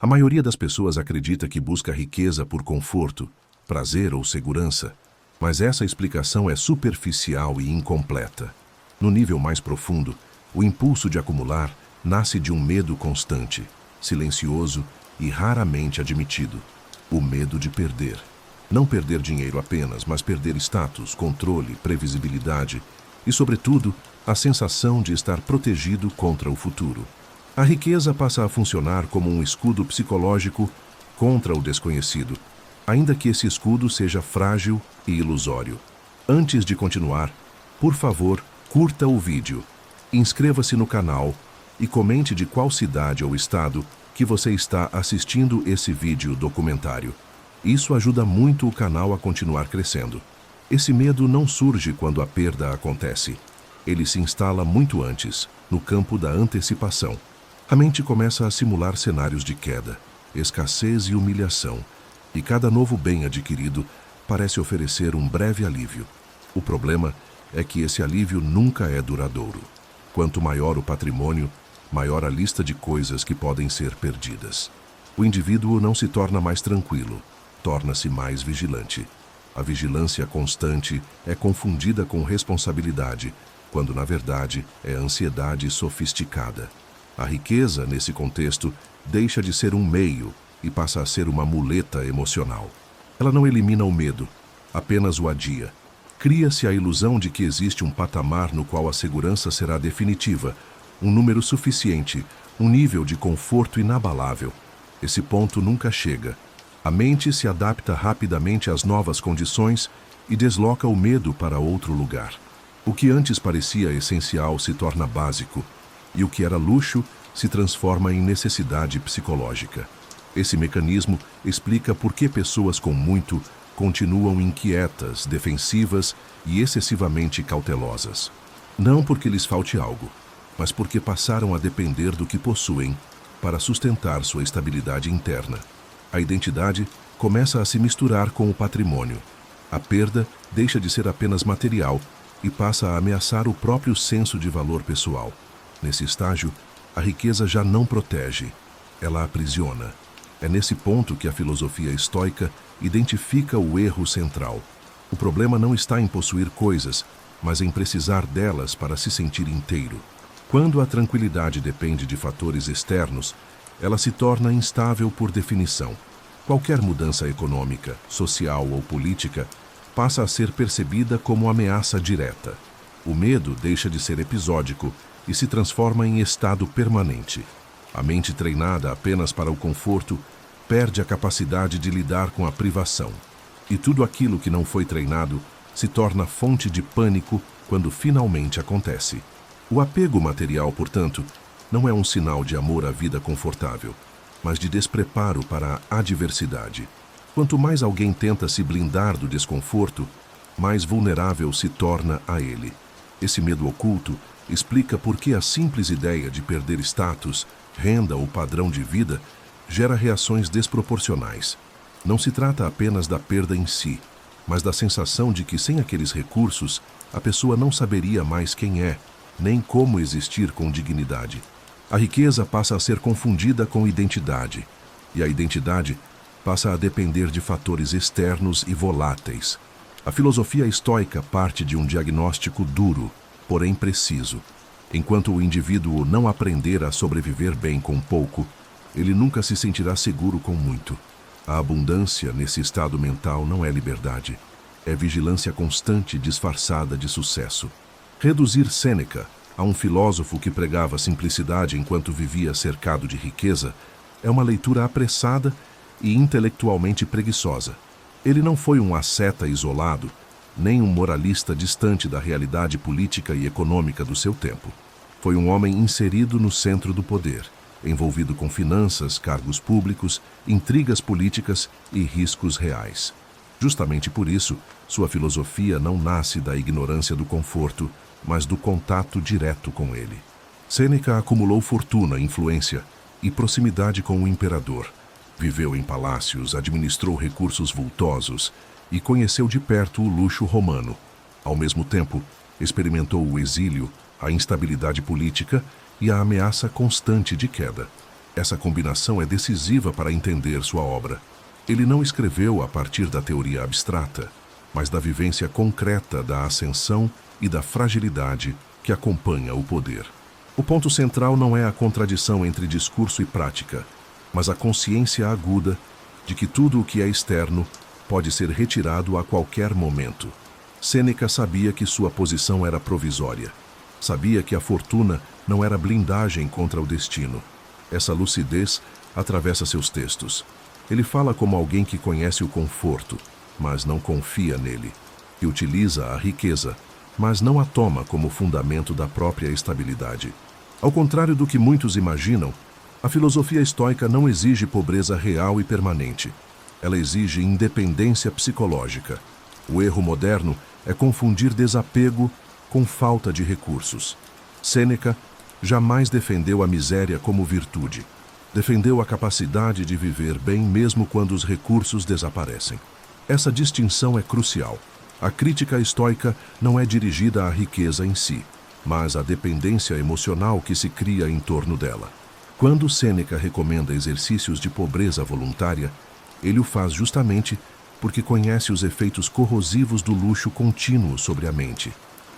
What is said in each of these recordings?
A maioria das pessoas acredita que busca riqueza por conforto, prazer ou segurança, mas essa explicação é superficial e incompleta. No nível mais profundo, o impulso de acumular nasce de um medo constante, silencioso e raramente admitido: o medo de perder. Não perder dinheiro apenas, mas perder status, controle, previsibilidade e, sobretudo, a sensação de estar protegido contra o futuro. A riqueza passa a funcionar como um escudo psicológico contra o desconhecido, ainda que esse escudo seja frágil e ilusório. Antes de continuar, por favor, curta o vídeo, inscreva-se no canal e comente de qual cidade ou estado que você está assistindo esse vídeo documentário. Isso ajuda muito o canal a continuar crescendo. Esse medo não surge quando a perda acontece. Ele se instala muito antes, no campo da antecipação. A mente começa a simular cenários de queda, escassez e humilhação, e cada novo bem adquirido parece oferecer um breve alívio. O problema é que esse alívio nunca é duradouro. Quanto maior o patrimônio, maior a lista de coisas que podem ser perdidas. O indivíduo não se torna mais tranquilo, torna-se mais vigilante. A vigilância constante é confundida com responsabilidade, quando na verdade é ansiedade sofisticada. A riqueza, nesse contexto, deixa de ser um meio e passa a ser uma muleta emocional. Ela não elimina o medo, apenas o adia. Cria-se a ilusão de que existe um patamar no qual a segurança será definitiva, um número suficiente, um nível de conforto inabalável. Esse ponto nunca chega. A mente se adapta rapidamente às novas condições e desloca o medo para outro lugar. O que antes parecia essencial se torna básico, e o que era luxo se transforma em necessidade psicológica. Esse mecanismo explica por que pessoas com muito continuam inquietas, defensivas e excessivamente cautelosas. Não porque lhes falte algo, mas porque passaram a depender do que possuem para sustentar sua estabilidade interna. A identidade começa a se misturar com o patrimônio. A perda deixa de ser apenas material e passa a ameaçar o próprio senso de valor pessoal. Nesse estágio, a riqueza já não protege, ela aprisiona. É nesse ponto que a filosofia estoica identifica o erro central. O problema não está em possuir coisas, mas em precisar delas para se sentir inteiro. Quando a tranquilidade depende de fatores externos, ela se torna instável por definição. Qualquer mudança econômica, social ou política passa a ser percebida como ameaça direta. O medo deixa de ser episódico e se transforma em estado permanente. A mente treinada apenas para o conforto perde a capacidade de lidar com a privação. E tudo aquilo que não foi treinado se torna fonte de pânico quando finalmente acontece. O apego material, portanto, não é um sinal de amor à vida confortável, mas de despreparo para a adversidade. Quanto mais alguém tenta se blindar do desconforto, mais vulnerável se torna a ele. Esse medo oculto explica por que a simples ideia de perder status, renda ou padrão de vida gera reações desproporcionais. Não se trata apenas da perda em si, mas da sensação de que sem aqueles recursos, a pessoa não saberia mais quem é, nem como existir com dignidade. A riqueza passa a ser confundida com identidade, e a identidade passa a depender de fatores externos e voláteis. A filosofia estoica parte de um diagnóstico duro, porém preciso. Enquanto o indivíduo não aprender a sobreviver bem com pouco, ele nunca se sentirá seguro com muito. A abundância nesse estado mental não é liberdade, é vigilância constante disfarçada de sucesso. Reduzir Sêneca a um filósofo que pregava simplicidade enquanto vivia cercado de riqueza é uma leitura apressada e intelectualmente preguiçosa. Ele não foi um asceta isolado, nem um moralista distante da realidade política e econômica do seu tempo. Foi um homem inserido no centro do poder, envolvido com finanças, cargos públicos, intrigas políticas e riscos reais. Justamente por isso, sua filosofia não nasce da ignorância do conforto, mas do contato direto com ele. Sêneca acumulou fortuna, influência e proximidade com o imperador. Viveu em palácios, administrou recursos vultosos e conheceu de perto o luxo romano. Ao mesmo tempo, experimentou o exílio, a instabilidade política e a ameaça constante de queda. Essa combinação é decisiva para entender sua obra. Ele não escreveu a partir da teoria abstrata, mas da vivência concreta da ascensão e da fragilidade que acompanha o poder. O ponto central não é a contradição entre discurso e prática, mas a consciência aguda de que tudo o que é externo pode ser retirado a qualquer momento. Sêneca sabia que sua posição era provisória. Sabia que a fortuna não era blindagem contra o destino. Essa lucidez atravessa seus textos. Ele fala como alguém que conhece o conforto, mas não confia nele, que utiliza a riqueza, mas não a toma como fundamento da própria estabilidade. Ao contrário do que muitos imaginam, a filosofia estoica não exige pobreza real e permanente. Ela exige independência psicológica. O erro moderno é confundir desapego com falta de recursos. Sêneca jamais defendeu a miséria como virtude. Defendeu a capacidade de viver bem mesmo quando os recursos desaparecem. Essa distinção é crucial. A crítica estoica não é dirigida à riqueza em si, mas à dependência emocional que se cria em torno dela. Quando Sêneca recomenda exercícios de pobreza voluntária, ele o faz justamente porque conhece os efeitos corrosivos do luxo contínuo sobre a mente.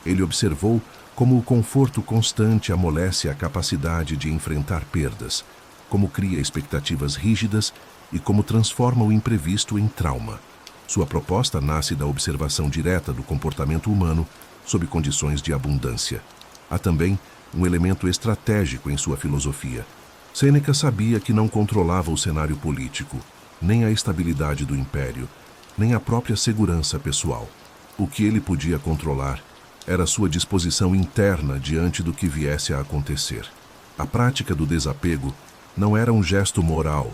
Ele observou como o conforto constante amolece a capacidade de enfrentar perdas, como cria expectativas rígidas e como transforma o imprevisto em trauma. Sua proposta nasce da observação direta do comportamento humano sob condições de abundância. Há também um elemento estratégico em sua filosofia. Sêneca sabia que não controlava o cenário político, nem a estabilidade do império, nem a própria segurança pessoal. O que ele podia controlar era sua disposição interna diante do que viesse a acontecer. A prática do desapego não era um gesto moral,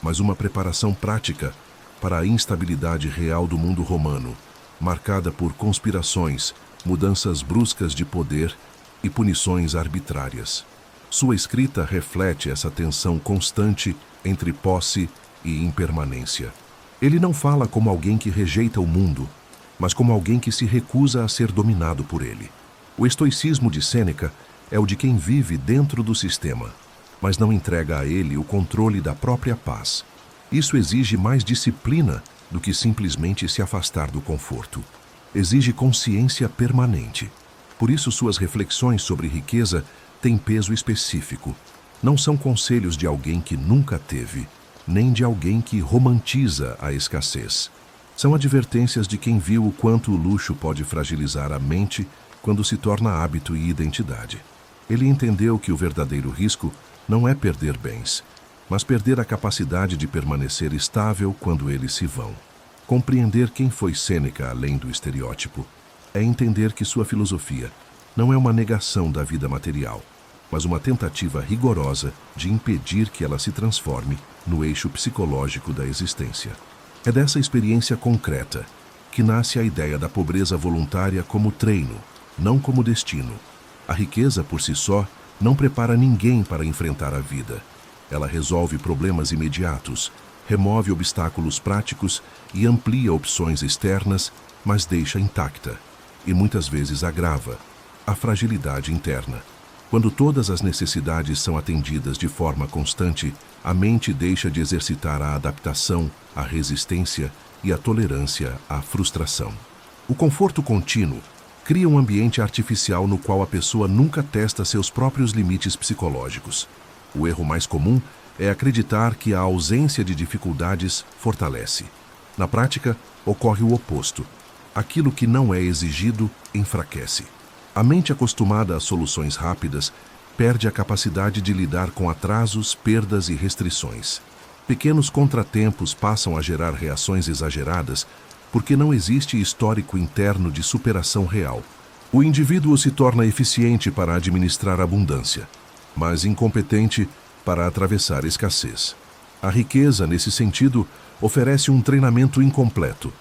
mas uma preparação prática para a instabilidade real do mundo romano, marcada por conspirações, mudanças bruscas de poder e punições arbitrárias. Sua escrita reflete essa tensão constante entre posse e impermanência. Ele não fala como alguém que rejeita o mundo, mas como alguém que se recusa a ser dominado por ele. O estoicismo de Sêneca é o de quem vive dentro do sistema, mas não entrega a ele o controle da própria paz. Isso exige mais disciplina do que simplesmente se afastar do conforto. Exige consciência permanente. Por isso, suas reflexões sobre riqueza têm peso específico. Não são conselhos de alguém que nunca teve, nem de alguém que romantiza a escassez. São advertências de quem viu o quanto o luxo pode fragilizar a mente quando se torna hábito e identidade. Ele entendeu que o verdadeiro risco não é perder bens, mas perder a capacidade de permanecer estável quando eles se vão. Compreender quem foi Sêneca além do estereótipo é entender que sua filosofia não é uma negação da vida material, mas uma tentativa rigorosa de impedir que ela se transforme no eixo psicológico da existência. É dessa experiência concreta que nasce a ideia da pobreza voluntária como treino, não como destino. A riqueza, por si só, não prepara ninguém para enfrentar a vida. Ela resolve problemas imediatos, remove obstáculos práticos e amplia opções externas, mas deixa intacta, e muitas vezes agrava, a fragilidade interna. Quando todas as necessidades são atendidas de forma constante, a mente deixa de exercitar a adaptação, a resistência e a tolerância à frustração. O conforto contínuo cria um ambiente artificial no qual a pessoa nunca testa seus próprios limites psicológicos. O erro mais comum é acreditar que a ausência de dificuldades fortalece. Na prática, ocorre o oposto. Aquilo que não é exigido enfraquece. A mente acostumada a soluções rápidas perde a capacidade de lidar com atrasos, perdas e restrições. Pequenos contratempos passam a gerar reações exageradas porque não existe histórico interno de superação real. O indivíduo se torna eficiente para administrar abundância, mas incompetente para atravessar escassez. A riqueza, nesse sentido, oferece um treinamento incompleto.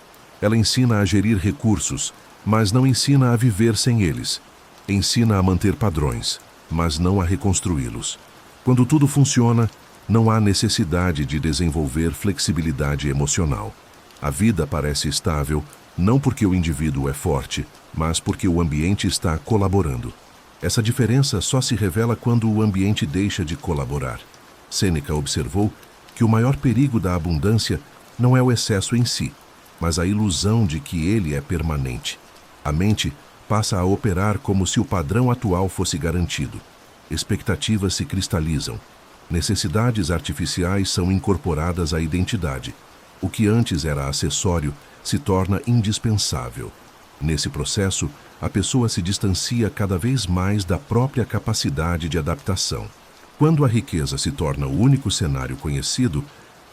Ela ensina a gerir recursos, mas não ensina a viver sem eles. Ensina a manter padrões, mas não a reconstruí-los. Quando tudo funciona, não há necessidade de desenvolver flexibilidade emocional. A vida parece estável, não porque o indivíduo é forte, mas porque o ambiente está colaborando. Essa diferença só se revela quando o ambiente deixa de colaborar. Sêneca observou que o maior perigo da abundância não é o excesso em si, mas a ilusão de que ele é permanente. A mente passa a operar como se o padrão atual fosse garantido. Expectativas se cristalizam. Necessidades artificiais são incorporadas à identidade. O que antes era acessório se torna indispensável. Nesse processo, a pessoa se distancia cada vez mais da própria capacidade de adaptação. Quando a riqueza se torna o único cenário conhecido,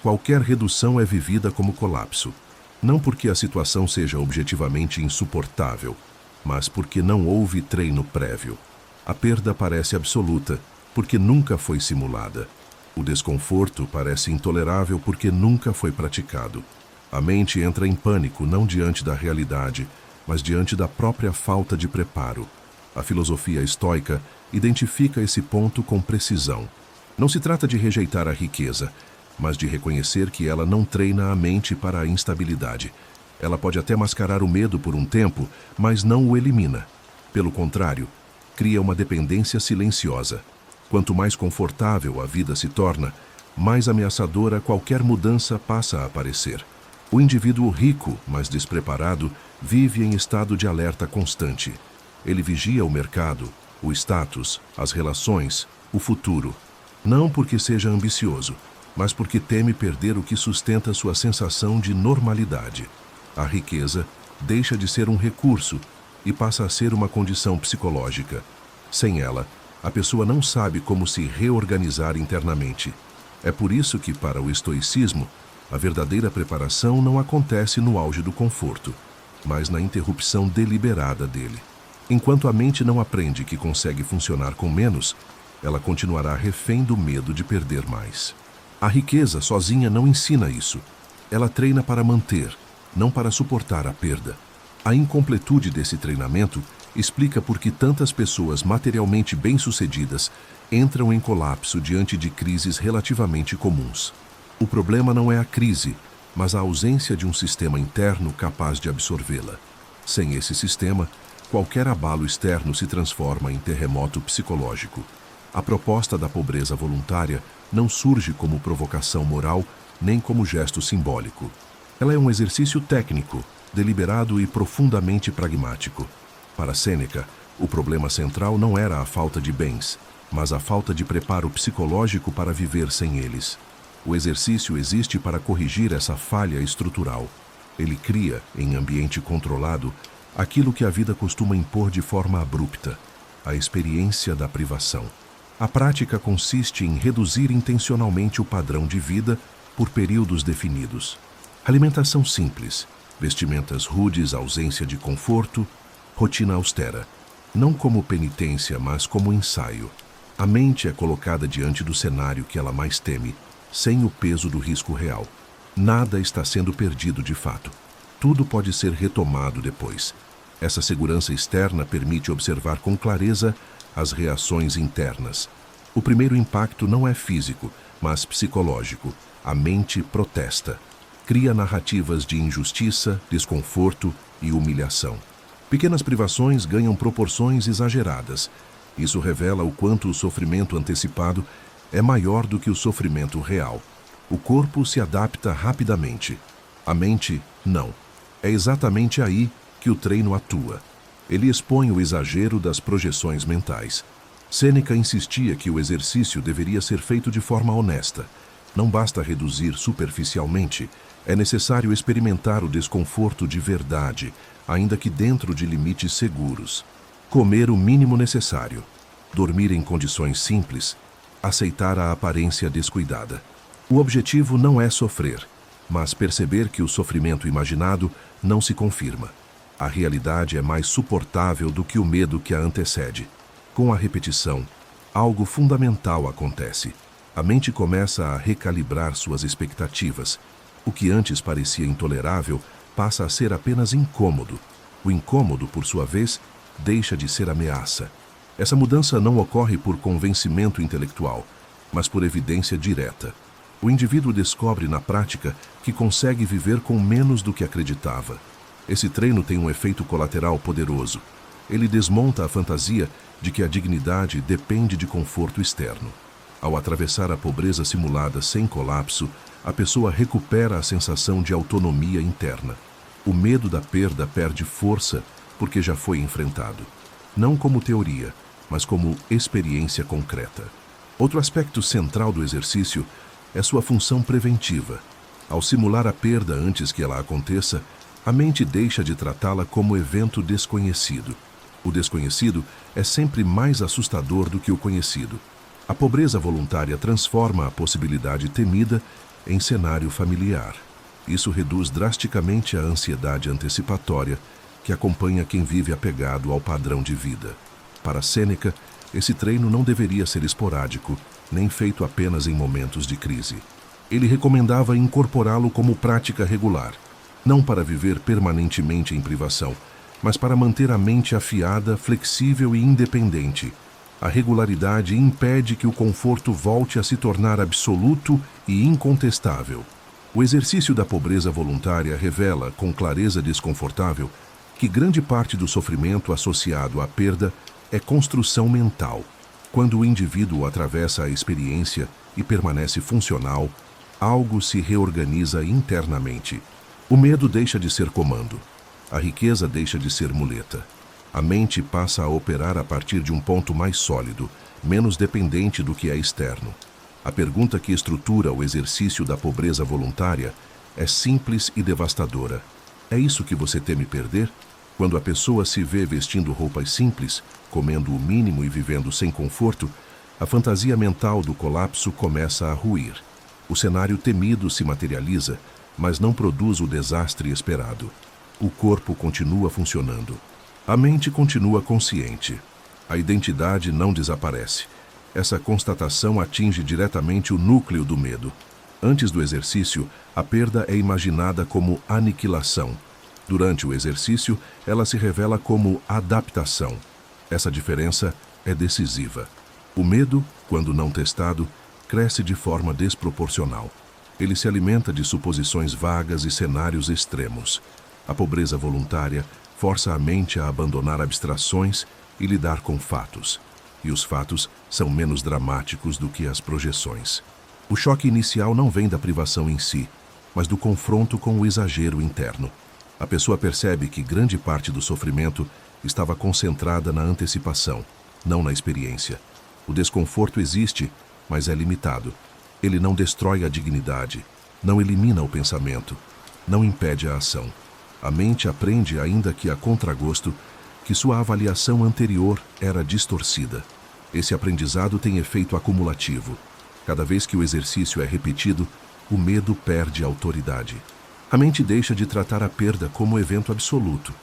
qualquer redução é vivida como colapso. Não porque a situação seja objetivamente insuportável, mas porque não houve treino prévio. A perda parece absoluta, porque nunca foi simulada. O desconforto parece intolerável porque nunca foi praticado. A mente entra em pânico não diante da realidade, mas diante da própria falta de preparo. A filosofia estoica identifica esse ponto com precisão. Não se trata de rejeitar a riqueza, mas de reconhecer que ela não treina a mente para a instabilidade. Ela pode até mascarar o medo por um tempo, mas não o elimina. Pelo contrário, cria uma dependência silenciosa. Quanto mais confortável a vida se torna, mais ameaçadora qualquer mudança passa a parecer. O indivíduo rico, mas despreparado, vive em estado de alerta constante. Ele vigia o mercado, o status, as relações, o futuro. Não porque seja ambicioso, mas porque teme perder o que sustenta sua sensação de normalidade. A riqueza deixa de ser um recurso e passa a ser uma condição psicológica. Sem ela, a pessoa não sabe como se reorganizar internamente. É por isso que, para o estoicismo, a verdadeira preparação não acontece no auge do conforto, mas na interrupção deliberada dele. Enquanto a mente não aprende que consegue funcionar com menos, ela continuará refém do medo de perder mais. A riqueza sozinha não ensina isso. Ela treina para manter, não para suportar a perda. A incompletude desse treinamento explica por que tantas pessoas materialmente bem-sucedidas entram em colapso diante de crises relativamente comuns. O problema não é a crise, mas a ausência de um sistema interno capaz de absorvê-la. Sem esse sistema, qualquer abalo externo se transforma em terremoto psicológico. A proposta da pobreza voluntária não surge como provocação moral, nem como gesto simbólico. Ela é um exercício técnico, deliberado e profundamente pragmático. Para Sêneca, o problema central não era a falta de bens, mas a falta de preparo psicológico para viver sem eles. O exercício existe para corrigir essa falha estrutural. Ele cria, em ambiente controlado, aquilo que a vida costuma impor de forma abrupta, a experiência da privação. A prática consiste em reduzir intencionalmente o padrão de vida por períodos definidos. Alimentação simples, vestimentas rudes, ausência de conforto, rotina austera. Não como penitência, mas como ensaio. A mente é colocada diante do cenário que ela mais teme, sem o peso do risco real. Nada está sendo perdido de fato. Tudo pode ser retomado depois. Essa segurança externa permite observar com clareza as reações internas. O primeiro impacto não é físico, mas psicológico. A mente protesta. Cria narrativas de injustiça, desconforto e humilhação. Pequenas privações ganham proporções exageradas. Isso revela o quanto o sofrimento antecipado é maior do que o sofrimento real. O corpo se adapta rapidamente. A mente, não. É exatamente aí que o treino atua. Ele expõe o exagero das projeções mentais. Sêneca insistia que o exercício deveria ser feito de forma honesta. Não basta reduzir superficialmente, é necessário experimentar o desconforto de verdade, ainda que dentro de limites seguros. Comer o mínimo necessário, dormir em condições simples, aceitar a aparência descuidada. O objetivo não é sofrer, mas perceber que o sofrimento imaginado não se confirma. A realidade é mais suportável do que o medo que a antecede. Com a repetição, algo fundamental acontece. A mente começa a recalibrar suas expectativas. O que antes parecia intolerável passa a ser apenas incômodo. O incômodo, por sua vez, deixa de ser ameaça. Essa mudança não ocorre por convencimento intelectual, mas por evidência direta. O indivíduo descobre na prática que consegue viver com menos do que acreditava. Esse treino tem um efeito colateral poderoso. Ele desmonta a fantasia de que a dignidade depende de conforto externo. Ao atravessar a pobreza simulada sem colapso, a pessoa recupera a sensação de autonomia interna. O medo da perda perde força porque já foi enfrentado. Não como teoria, mas como experiência concreta. Outro aspecto central do exercício é sua função preventiva. Ao simular a perda antes que ela aconteça, a mente deixa de tratá-la como evento desconhecido. O desconhecido é sempre mais assustador do que o conhecido. A pobreza voluntária transforma a possibilidade temida em cenário familiar. Isso reduz drasticamente a ansiedade antecipatória que acompanha quem vive apegado ao padrão de vida. Para Sêneca, esse treino não deveria ser esporádico, nem feito apenas em momentos de crise. Ele recomendava incorporá-lo como prática regular, não para viver permanentemente em privação, mas para manter a mente afiada, flexível e independente. A regularidade impede que o conforto volte a se tornar absoluto e incontestável. O exercício da pobreza voluntária revela, com clareza desconfortável, que grande parte do sofrimento associado à perda é construção mental. Quando o indivíduo atravessa a experiência e permanece funcional, algo se reorganiza internamente. O medo deixa de ser comando. A riqueza deixa de ser muleta. A mente passa a operar a partir de um ponto mais sólido, menos dependente do que é externo. A pergunta que estrutura o exercício da pobreza voluntária é simples e devastadora. É isso que você teme perder? Quando a pessoa se vê vestindo roupas simples, comendo o mínimo e vivendo sem conforto, a fantasia mental do colapso começa a ruir. O cenário temido se materializa, mas não produz o desastre esperado. O corpo continua funcionando. A mente continua consciente. A identidade não desaparece. Essa constatação atinge diretamente o núcleo do medo. Antes do exercício, a perda é imaginada como aniquilação. Durante o exercício, ela se revela como adaptação. Essa diferença é decisiva. O medo, quando não testado, cresce de forma desproporcional. Ele se alimenta de suposições vagas e cenários extremos. A pobreza voluntária força a mente a abandonar abstrações e lidar com fatos. E os fatos são menos dramáticos do que as projeções. O choque inicial não vem da privação em si, mas do confronto com o exagero interno. A pessoa percebe que grande parte do sofrimento estava concentrada na antecipação, não na experiência. O desconforto existe, mas é limitado. Ele não destrói a dignidade, não elimina o pensamento, não impede a ação. A mente aprende, ainda que a contragosto, que sua avaliação anterior era distorcida. Esse aprendizado tem efeito acumulativo. Cada vez que o exercício é repetido, o medo perde autoridade. A mente deixa de tratar a perda como evento absoluto.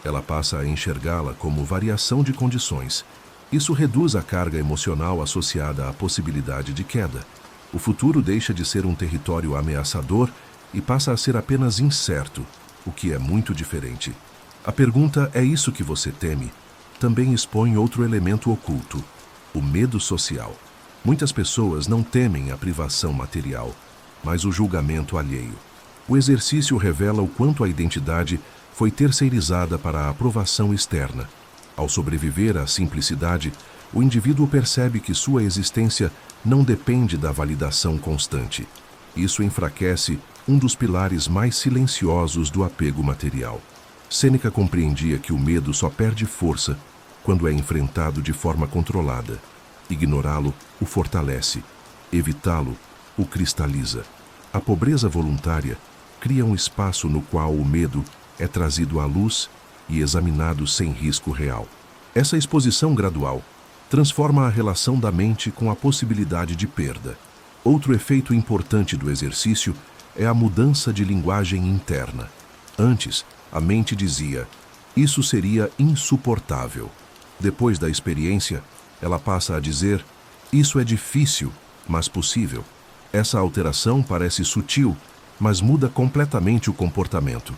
Ela passa a enxergá-la como variação de condições. Isso reduz a carga emocional associada à possibilidade de queda. O futuro deixa de ser um território ameaçador e passa a ser apenas incerto, o que é muito diferente. A pergunta "é isso que você teme?" também expõe outro elemento oculto, o medo social. Muitas pessoas não temem a privação material, mas o julgamento alheio. O exercício revela o quanto a identidade foi terceirizada para a aprovação externa. Ao sobreviver à simplicidade, o indivíduo percebe que sua existência não depende da validação constante. Isso enfraquece um dos pilares mais silenciosos do apego material. Sêneca compreendia que o medo só perde força quando é enfrentado de forma controlada. Ignorá-lo o fortalece, evitá-lo o cristaliza. A pobreza voluntária cria um espaço no qual o medo é trazido à luz e examinado sem risco real. Essa exposição gradual transforma a relação da mente com a possibilidade de perda. Outro efeito importante do exercício é a mudança de linguagem interna. Antes, a mente dizia, isso seria insuportável. Depois da experiência, ela passa a dizer, isso é difícil, mas possível. Essa alteração parece sutil, mas muda completamente o comportamento.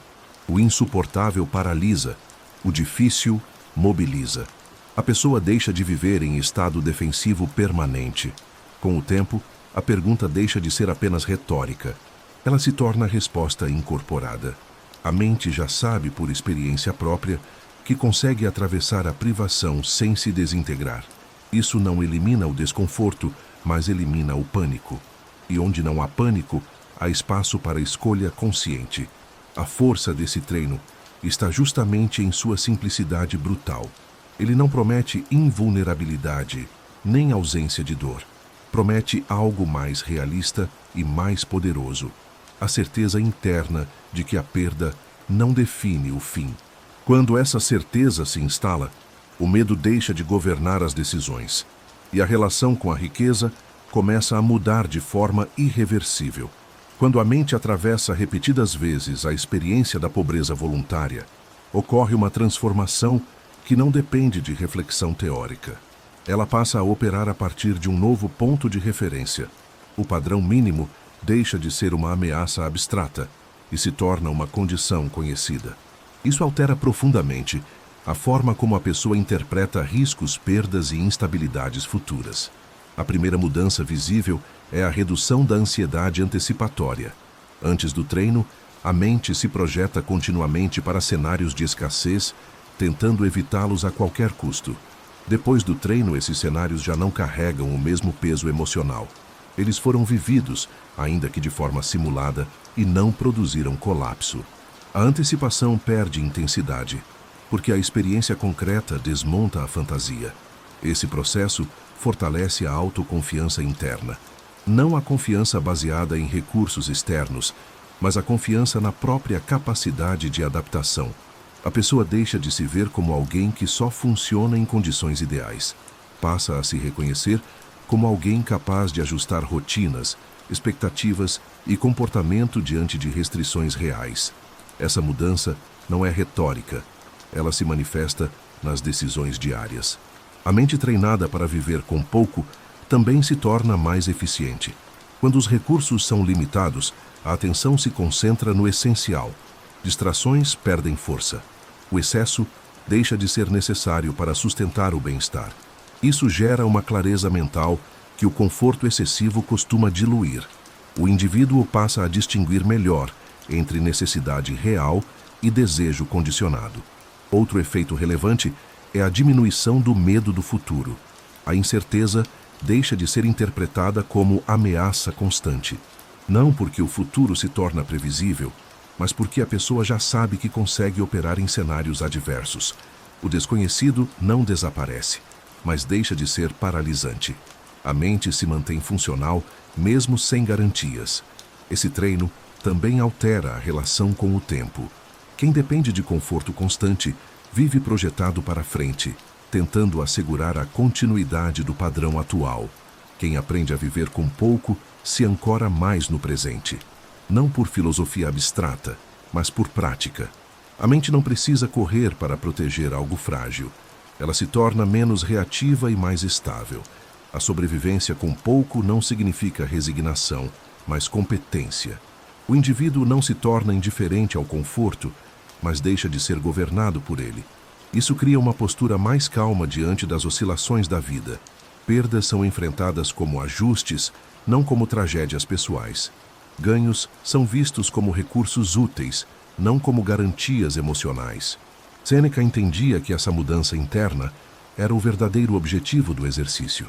O insuportável paralisa, o difícil mobiliza. A pessoa deixa de viver em estado defensivo permanente. Com o tempo, a pergunta deixa de ser apenas retórica. Ela se torna resposta incorporada. A mente já sabe por experiência própria que consegue atravessar a privação sem se desintegrar. Isso não elimina o desconforto, mas elimina o pânico. E onde não há pânico, há espaço para escolha consciente. A força desse treino está justamente em sua simplicidade brutal. Ele não promete invulnerabilidade, nem ausência de dor. Promete algo mais realista e mais poderoso. A certeza interna de que a perda não define o fim. Quando essa certeza se instala, o medo deixa de governar as decisões. E a relação com a riqueza começa a mudar de forma irreversível. Quando a mente atravessa repetidas vezes a experiência da pobreza voluntária, ocorre uma transformação que não depende de reflexão teórica. Ela passa a operar a partir de um novo ponto de referência. O padrão mínimo deixa de ser uma ameaça abstrata e se torna uma condição conhecida. Isso altera profundamente a forma como a pessoa interpreta riscos, perdas e instabilidades futuras. A primeira mudança visível é a redução da ansiedade antecipatória. Antes do treino, a mente se projeta continuamente para cenários de escassez, tentando evitá-los a qualquer custo. Depois do treino, esses cenários já não carregam o mesmo peso emocional. Eles foram vividos, ainda que de forma simulada, e não produziram colapso. A antecipação perde intensidade, porque a experiência concreta desmonta a fantasia. Esse processo fortalece a autoconfiança interna. Não a confiança baseada em recursos externos, mas a confiança na própria capacidade de adaptação. A pessoa deixa de se ver como alguém que só funciona em condições ideais. Passa a se reconhecer como alguém capaz de ajustar rotinas, expectativas e comportamento diante de restrições reais. Essa mudança não é retórica, ela se manifesta nas decisões diárias. A mente treinada para viver com pouco também se torna mais eficiente. Quando os recursos são limitados, a atenção se concentra no essencial. Distrações perdem força. O excesso deixa de ser necessário para sustentar o bem-estar. Isso gera uma clareza mental que o conforto excessivo costuma diluir. O indivíduo passa a distinguir melhor entre necessidade real e desejo condicionado. Outro efeito relevante é a diminuição do medo do futuro. A incerteza deixa de ser interpretada como ameaça constante. Não porque o futuro se torna previsível, mas porque a pessoa já sabe que consegue operar em cenários adversos. O desconhecido não desaparece, mas deixa de ser paralisante. A mente se mantém funcional mesmo sem garantias. Esse treino também altera a relação com o tempo. Quem depende de conforto constante vive projetado para frente, tentando assegurar a continuidade do padrão atual. Quem aprende a viver com pouco se ancora mais no presente. Não por filosofia abstrata, mas por prática. A mente não precisa correr para proteger algo frágil. Ela se torna menos reativa e mais estável. A sobrevivência com pouco não significa resignação, mas competência. O indivíduo não se torna indiferente ao conforto, mas deixa de ser governado por ele. Isso cria uma postura mais calma diante das oscilações da vida. Perdas são enfrentadas como ajustes, não como tragédias pessoais. Ganhos são vistos como recursos úteis, não como garantias emocionais. Sêneca entendia que essa mudança interna era o verdadeiro objetivo do exercício.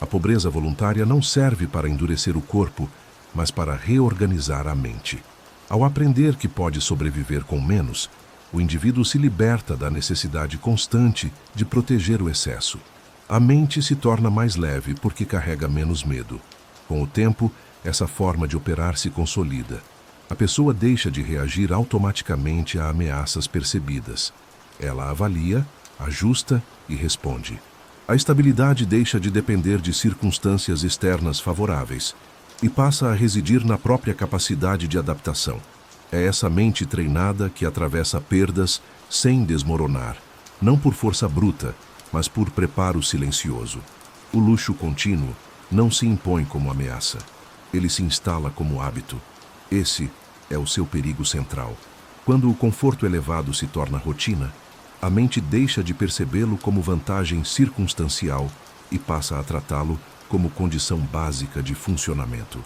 A pobreza voluntária não serve para endurecer o corpo, mas para reorganizar a mente. Ao aprender que pode sobreviver com menos, o indivíduo se liberta da necessidade constante de proteger o excesso. A mente se torna mais leve porque carrega menos medo. Com o tempo, essa forma de operar se consolida. A pessoa deixa de reagir automaticamente a ameaças percebidas. Ela avalia, ajusta e responde. A estabilidade deixa de depender de circunstâncias externas favoráveis e passa a residir na própria capacidade de adaptação. É essa mente treinada que atravessa perdas sem desmoronar, não por força bruta, mas por preparo silencioso. O luxo contínuo não se impõe como ameaça. Ele se instala como hábito. Esse é o seu perigo central. Quando o conforto elevado se torna rotina, a mente deixa de percebê-lo como vantagem circunstancial e passa a tratá-lo como condição básica de funcionamento.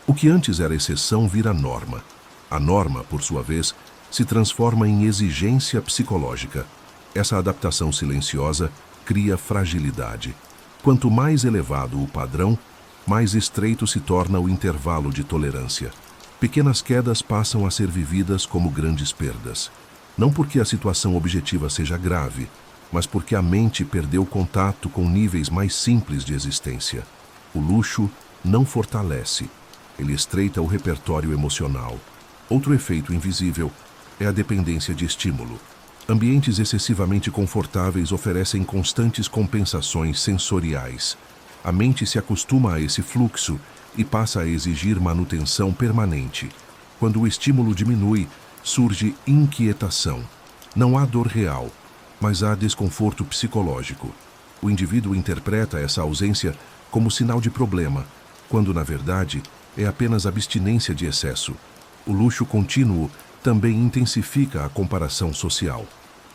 O que antes era exceção vira norma. A norma, por sua vez, se transforma em exigência psicológica. Essa adaptação silenciosa cria fragilidade. Quanto mais elevado o padrão, mais estreito se torna o intervalo de tolerância. Pequenas quedas passam a ser vividas como grandes perdas. Não porque a situação objetiva seja grave, mas porque a mente perdeu contato com níveis mais simples de existência. O luxo não fortalece, ele estreita o repertório emocional. Outro efeito invisível é a dependência de estímulo. Ambientes excessivamente confortáveis oferecem constantes compensações sensoriais. A mente se acostuma a esse fluxo e passa a exigir manutenção permanente. Quando o estímulo diminui, surge inquietação. Não há dor real, mas há desconforto psicológico. O indivíduo interpreta essa ausência como sinal de problema, quando, na verdade, é apenas abstinência de excesso. O luxo contínuo também intensifica a comparação social.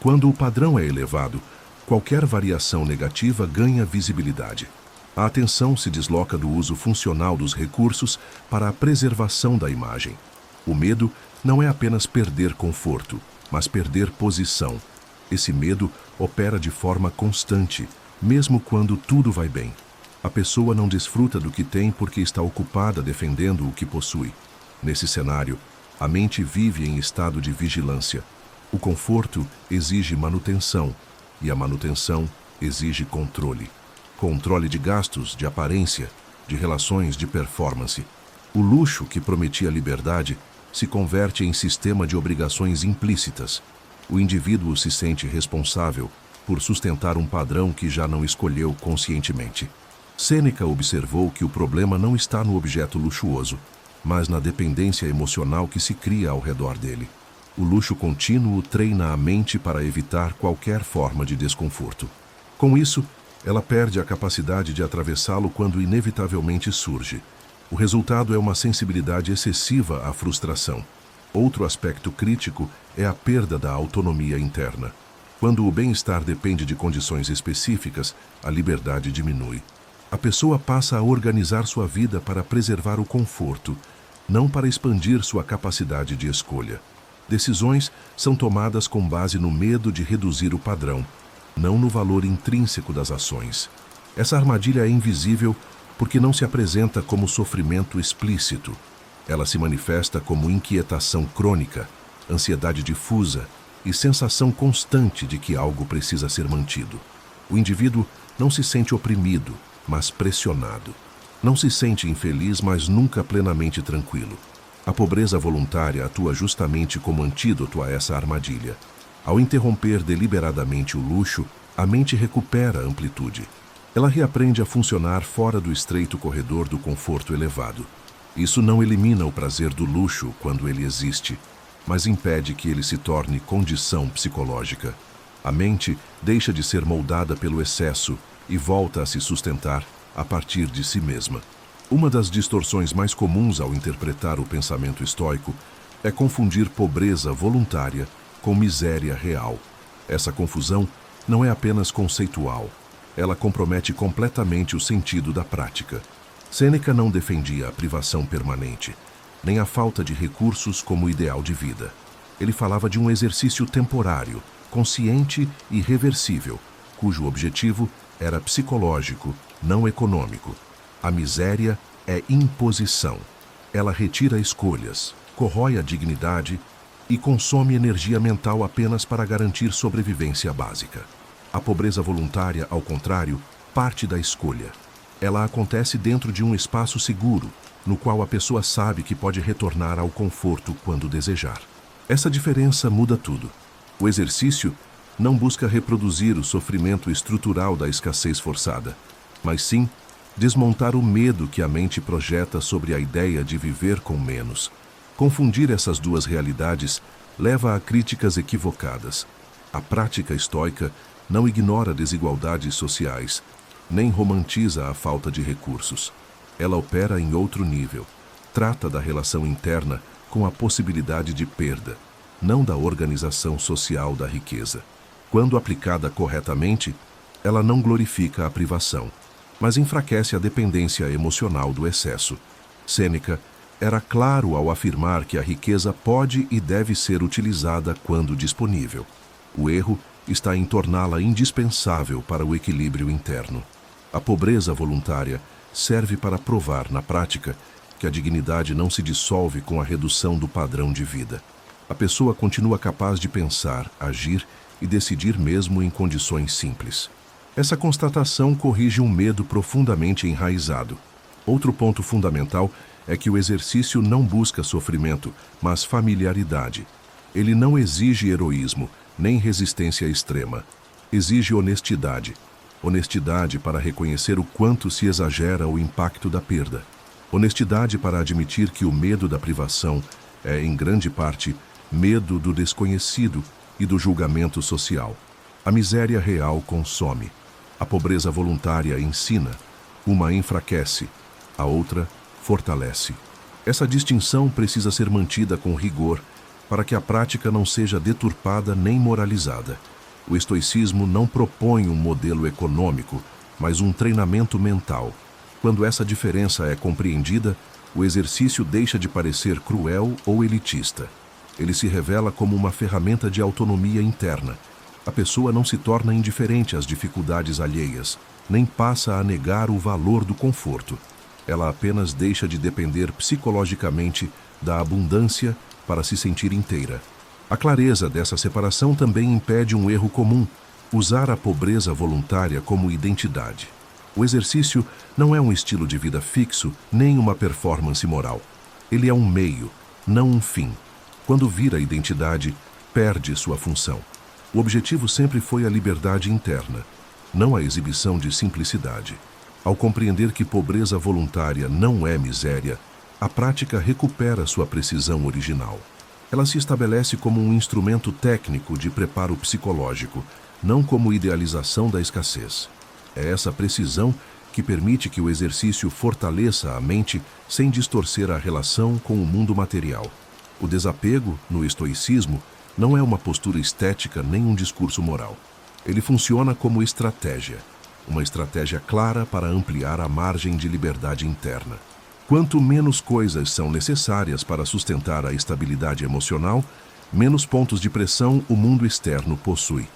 Quando o padrão é elevado, qualquer variação negativa ganha visibilidade. A atenção se desloca do uso funcional dos recursos para a preservação da imagem. O medo não é apenas perder conforto, mas perder posição. Esse medo opera de forma constante, mesmo quando tudo vai bem. A pessoa não desfruta do que tem porque está ocupada defendendo o que possui. Nesse cenário, a mente vive em estado de vigilância. O conforto exige manutenção, e a manutenção exige controle. Controle de gastos, de aparência, de relações, de performance. O luxo que prometia liberdade se converte em sistema de obrigações implícitas. O indivíduo se sente responsável por sustentar um padrão que já não escolheu conscientemente. Sêneca observou que o problema não está no objeto luxuoso, mas na dependência emocional que se cria ao redor dele. O luxo contínuo treina a mente para evitar qualquer forma de desconforto. Com isso, ela perde a capacidade de atravessá-lo quando inevitavelmente surge. O resultado é uma sensibilidade excessiva à frustração. Outro aspecto crítico é a perda da autonomia interna. Quando o bem-estar depende de condições específicas, a liberdade diminui. A pessoa passa a organizar sua vida para preservar o conforto, não para expandir sua capacidade de escolha. Decisões são tomadas com base no medo de reduzir o padrão, não no valor intrínseco das ações. Essa armadilha é invisível porque não se apresenta como sofrimento explícito. Ela se manifesta como inquietação crônica, ansiedade difusa e sensação constante de que algo precisa ser mantido. O indivíduo não se sente oprimido, mas pressionado. Não se sente infeliz, mas nunca plenamente tranquilo. A pobreza voluntária atua justamente como antídoto a essa armadilha. Ao interromper deliberadamente o luxo, a mente recupera a amplitude. Ela reaprende a funcionar fora do estreito corredor do conforto elevado. Isso não elimina o prazer do luxo quando ele existe, mas impede que ele se torne condição psicológica. A mente deixa de ser moldada pelo excesso e volta a se sustentar a partir de si mesma. Uma das distorções mais comuns ao interpretar o pensamento estoico é confundir pobreza voluntária com miséria real. Essa confusão não é apenas conceitual, ela compromete completamente o sentido da prática. Sêneca não defendia a privação permanente, nem a falta de recursos como ideal de vida. Ele falava de um exercício temporário, consciente e reversível, cujo objetivo era psicológico, não econômico. A miséria é imposição. Ela retira escolhas, corrói a dignidade e consome energia mental apenas para garantir sobrevivência básica. A pobreza voluntária, ao contrário, parte da escolha. Ela acontece dentro de um espaço seguro, no qual a pessoa sabe que pode retornar ao conforto quando desejar. Essa diferença muda tudo. O exercício não busca reproduzir o sofrimento estrutural da escassez forçada, mas sim desmontar o medo que a mente projeta sobre a ideia de viver com menos. Confundir essas duas realidades leva a críticas equivocadas. A prática estoica não ignora desigualdades sociais, nem romantiza a falta de recursos. Ela opera em outro nível. Trata da relação interna com a possibilidade de perda, não da organização social da riqueza. Quando aplicada corretamente, ela não glorifica a privação, mas enfraquece a dependência emocional do excesso. Sêneca era claro ao afirmar que a riqueza pode e deve ser utilizada quando disponível. O erro está em torná-la indispensável para o equilíbrio interno. A pobreza voluntária serve para provar, na prática, que a dignidade não se dissolve com a redução do padrão de vida. A pessoa continua capaz de pensar, agir e decidir mesmo em condições simples. Essa constatação corrige um medo profundamente enraizado. Outro ponto fundamental é que o exercício não busca sofrimento, mas familiaridade. Ele não exige heroísmo, nem resistência extrema. Exige honestidade. Honestidade para reconhecer o quanto se exagera o impacto da perda. Honestidade para admitir que o medo da privação é, em grande parte, medo do desconhecido e do julgamento social. A miséria real consome. A pobreza voluntária ensina. Uma enfraquece, a outra fortalece. Essa distinção precisa ser mantida com rigor para que a prática não seja deturpada nem moralizada. O estoicismo não propõe um modelo econômico, mas um treinamento mental. Quando essa diferença é compreendida, o exercício deixa de parecer cruel ou elitista. Ele se revela como uma ferramenta de autonomia interna. A pessoa não se torna indiferente às dificuldades alheias, nem passa a negar o valor do conforto. Ela apenas deixa de depender psicologicamente da abundância para se sentir inteira. A clareza dessa separação também impede um erro comum: usar a pobreza voluntária como identidade. O exercício não é um estilo de vida fixo, nem uma performance moral. Ele é um meio, não um fim. Quando vira identidade, perde sua função. O objetivo sempre foi a liberdade interna, não a exibição de simplicidade. Ao compreender que pobreza voluntária não é miséria, a prática recupera sua precisão original. Ela se estabelece como um instrumento técnico de preparo psicológico, não como idealização da escassez. É essa precisão que permite que o exercício fortaleça a mente sem distorcer a relação com o mundo material. O desapego, no estoicismo, não é uma postura estética nem um discurso moral. Ele funciona como estratégia, uma estratégia clara para ampliar a margem de liberdade interna. Quanto menos coisas são necessárias para sustentar a estabilidade emocional, menos pontos de pressão o mundo externo possui.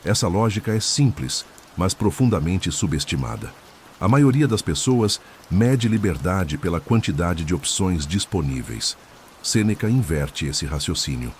Essa lógica é simples, mas profundamente subestimada. A maioria das pessoas mede liberdade pela quantidade de opções disponíveis. Sêneca inverte esse raciocínio.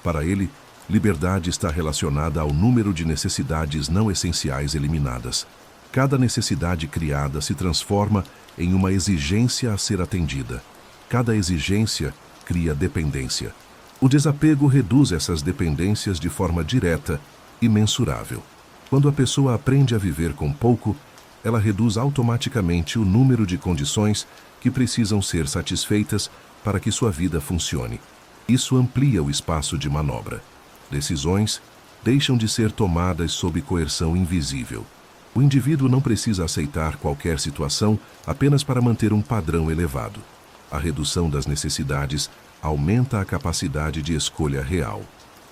Para ele, liberdade está relacionada ao número de necessidades não essenciais eliminadas. Cada necessidade criada se transforma em uma exigência a ser atendida. Cada exigência cria dependência. O desapego reduz essas dependências de forma direta e mensurável. Quando a pessoa aprende a viver com pouco, ela reduz automaticamente o número de condições que precisam ser satisfeitas para que sua vida funcione. Isso amplia o espaço de manobra. Decisões deixam de ser tomadas sob coerção invisível. O indivíduo não precisa aceitar qualquer situação apenas para manter um padrão elevado. A redução das necessidades aumenta a capacidade de escolha real.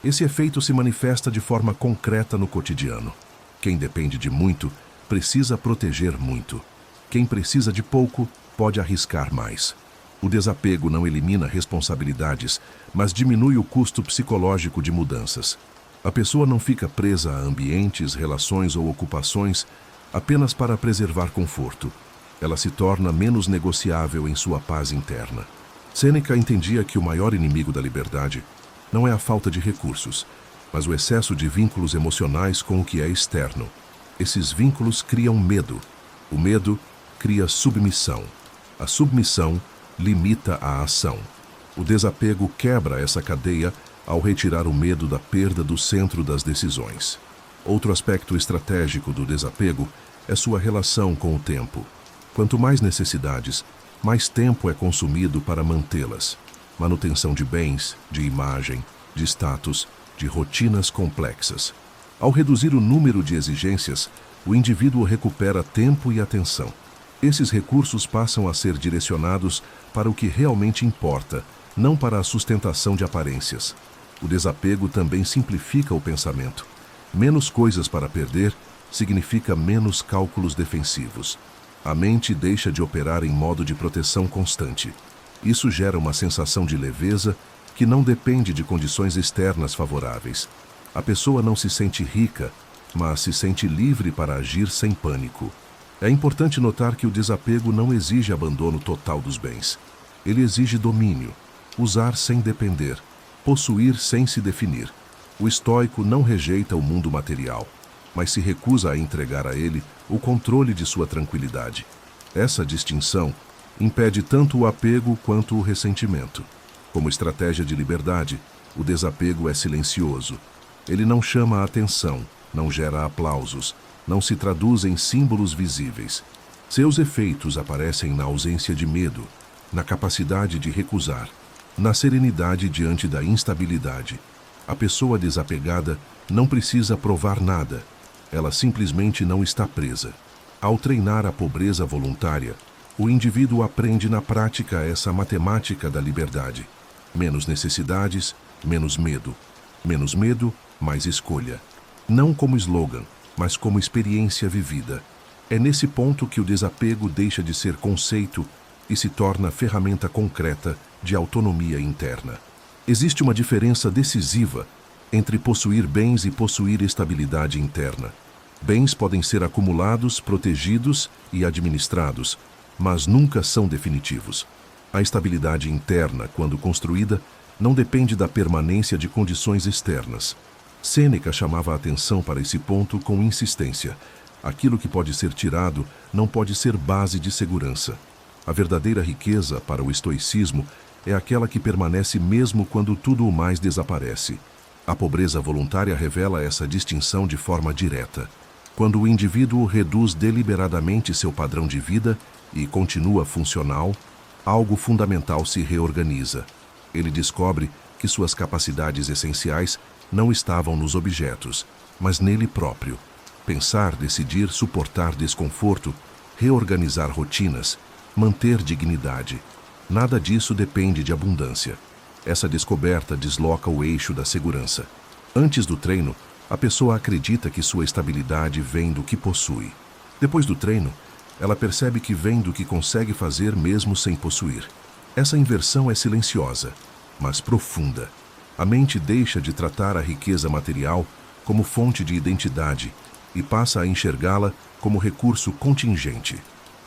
Esse efeito se manifesta de forma concreta no cotidiano. Quem depende de muito precisa proteger muito. Quem precisa de pouco pode arriscar mais. O desapego não elimina responsabilidades, mas diminui o custo psicológico de mudanças. A pessoa não fica presa a ambientes, relações ou ocupações apenas para preservar conforto. Ela se torna menos negociável em sua paz interna. Sêneca entendia que o maior inimigo da liberdade não é a falta de recursos, mas o excesso de vínculos emocionais com o que é externo. Esses vínculos criam medo. O medo cria submissão. A submissão limita a ação. O desapego quebra essa cadeia ao retirar o medo da perda do centro das decisões. Outro aspecto estratégico do desapego é sua relação com o tempo. Quanto mais necessidades, mais tempo é consumido para mantê-las. Manutenção de bens, de imagem, de status, de rotinas complexas. Ao reduzir o número de exigências, o indivíduo recupera tempo e atenção. Esses recursos passam a ser direcionados para o que realmente importa, não para a sustentação de aparências. O desapego também simplifica o pensamento. Menos coisas para perder significa menos cálculos defensivos. A mente deixa de operar em modo de proteção constante. Isso gera uma sensação de leveza que não depende de condições externas favoráveis. A pessoa não se sente rica, mas se sente livre para agir sem pânico. É importante notar que o desapego não exige abandono total dos bens. Ele exige domínio, usar sem depender, possuir sem se definir. O estoico não rejeita o mundo material, mas se recusa a entregar a ele o controle de sua tranquilidade. Essa distinção impede tanto o apego quanto o ressentimento. Como estratégia de liberdade, o desapego é silencioso. Ele não chama a atenção, não gera aplausos, não se traduz em símbolos visíveis. Seus efeitos aparecem na ausência de medo, na capacidade de recusar, na serenidade diante da instabilidade. A pessoa desapegada não precisa provar nada, ela simplesmente não está presa. Ao treinar a pobreza voluntária, o indivíduo aprende na prática essa matemática da liberdade. Menos necessidades, menos medo. Menos medo, mais escolha. Não como slogan, mas como experiência vivida. É nesse ponto que o desapego deixa de ser conceito e se torna ferramenta concreta de autonomia interna. Existe uma diferença decisiva entre possuir bens e possuir estabilidade interna. Bens podem ser acumulados, protegidos e administrados, mas nunca são definitivos. A estabilidade interna, quando construída, não depende da permanência de condições externas. Sêneca chamava a atenção para esse ponto com insistência. Aquilo que pode ser tirado não pode ser base de segurança. A verdadeira riqueza, para o estoicismo, é aquela que permanece mesmo quando tudo o mais desaparece. A pobreza voluntária revela essa distinção de forma direta. Quando o indivíduo reduz deliberadamente seu padrão de vida e continua funcional, algo fundamental se reorganiza. Ele descobre que suas capacidades essenciais não estavam nos objetos, mas nele próprio. Pensar, decidir, suportar desconforto, reorganizar rotinas, manter dignidade. Nada disso depende de abundância. Essa descoberta desloca o eixo da segurança. Antes do treino, a pessoa acredita que sua estabilidade vem do que possui. Depois do treino, ela percebe que vem do que consegue fazer mesmo sem possuir. Essa inversão é silenciosa, mas profunda. A mente deixa de tratar a riqueza material como fonte de identidade e passa a enxergá-la como recurso contingente,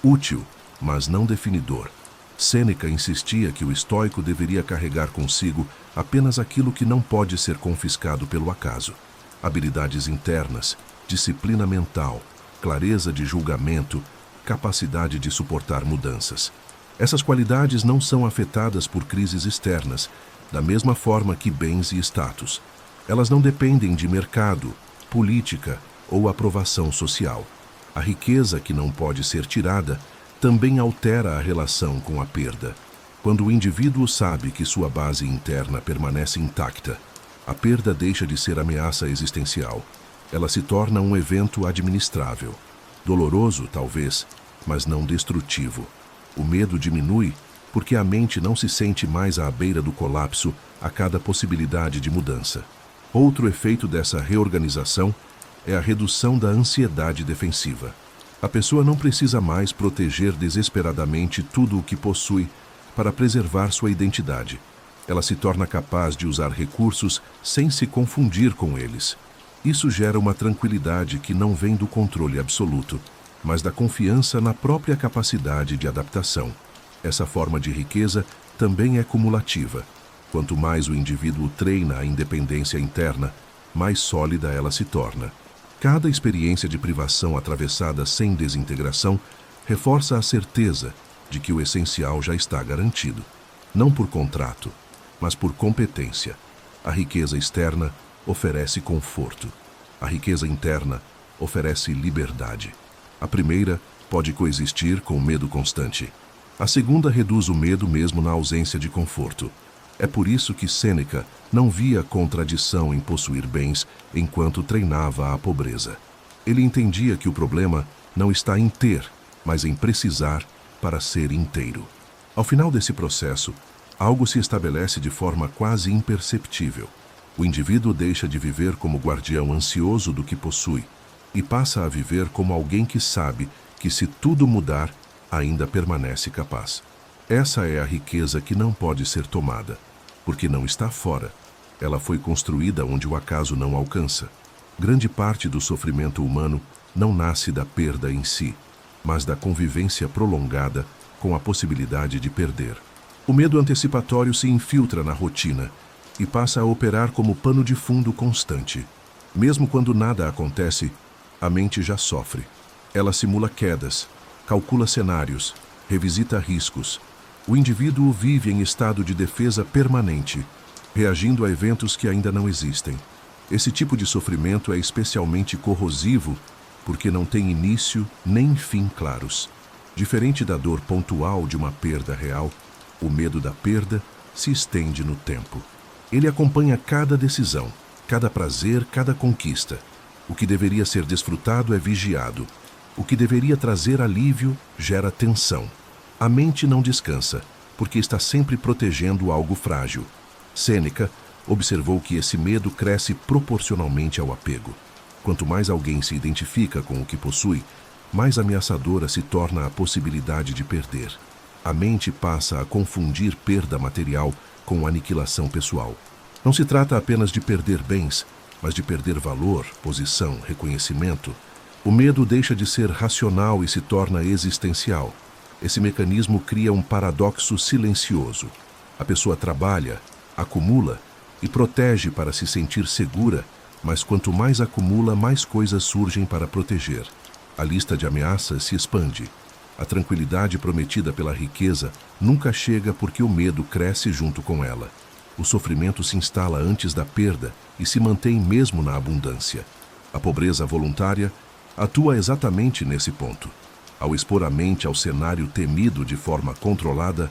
útil, mas não definidor. Sêneca insistia que o estoico deveria carregar consigo apenas aquilo que não pode ser confiscado pelo acaso. Habilidades internas, disciplina mental, clareza de julgamento, capacidade de suportar mudanças. Essas qualidades não são afetadas por crises externas, da mesma forma que bens e status. Elas não dependem de mercado, política ou aprovação social. A riqueza que não pode ser tirada também altera a relação com a perda. Quando o indivíduo sabe que sua base interna permanece intacta, a perda deixa de ser ameaça existencial. Ela se torna um evento administrável. Doloroso, talvez, mas não destrutivo. O medo diminui porque a mente não se sente mais à beira do colapso a cada possibilidade de mudança. Outro efeito dessa reorganização é a redução da ansiedade defensiva. A pessoa não precisa mais proteger desesperadamente tudo o que possui para preservar sua identidade. Ela se torna capaz de usar recursos sem se confundir com eles. Isso gera uma tranquilidade que não vem do controle absoluto, mas da confiança na própria capacidade de adaptação. Essa forma de riqueza também é cumulativa. Quanto mais o indivíduo treina a independência interna, mais sólida ela se torna. Cada experiência de privação atravessada sem desintegração reforça a certeza de que o essencial já está garantido. Não por contrato, mas por competência. A riqueza externa oferece conforto. A riqueza interna oferece liberdade. A primeira pode coexistir com o medo constante. A segunda reduz o medo mesmo na ausência de conforto. É por isso que Sêneca não via contradição em possuir bens enquanto treinava a pobreza. Ele entendia que o problema não está em ter, mas em precisar para ser inteiro. Ao final desse processo, algo se estabelece de forma quase imperceptível. O indivíduo deixa de viver como guardião ansioso do que possui e passa a viver como alguém que sabe que, se tudo mudar, ainda permanece capaz. Essa é a riqueza que não pode ser tomada, porque não está fora. Ela foi construída onde o acaso não alcança. Grande parte do sofrimento humano não nasce da perda em si, mas da convivência prolongada com a possibilidade de perder. O medo antecipatório se infiltra na rotina e passa a operar como pano de fundo constante. Mesmo quando nada acontece, a mente já sofre. Ela simula quedas, calcula cenários, revisita riscos. O indivíduo vive em estado de defesa permanente, reagindo a eventos que ainda não existem. Esse tipo de sofrimento é especialmente corrosivo porque não tem início nem fim claros. Diferente da dor pontual de uma perda real, o medo da perda se estende no tempo. Ele acompanha cada decisão, cada prazer, cada conquista. O que deveria ser desfrutado é vigiado. O que deveria trazer alívio gera tensão. A mente não descansa, porque está sempre protegendo algo frágil. Sêneca observou que esse medo cresce proporcionalmente ao apego. Quanto mais alguém se identifica com o que possui, mais ameaçadora se torna a possibilidade de perder. A mente passa a confundir perda material com aniquilação pessoal. Não se trata apenas de perder bens, mas de perder valor, posição, reconhecimento. O medo deixa de ser racional e se torna existencial. Esse mecanismo cria um paradoxo silencioso. A pessoa trabalha, acumula e protege para se sentir segura, mas quanto mais acumula, mais coisas surgem para proteger. A lista de ameaças se expande. A tranquilidade prometida pela riqueza nunca chega porque o medo cresce junto com ela. O sofrimento se instala antes da perda e se mantém mesmo na abundância. A pobreza voluntária atua exatamente nesse ponto. Ao expor a mente ao cenário temido de forma controlada,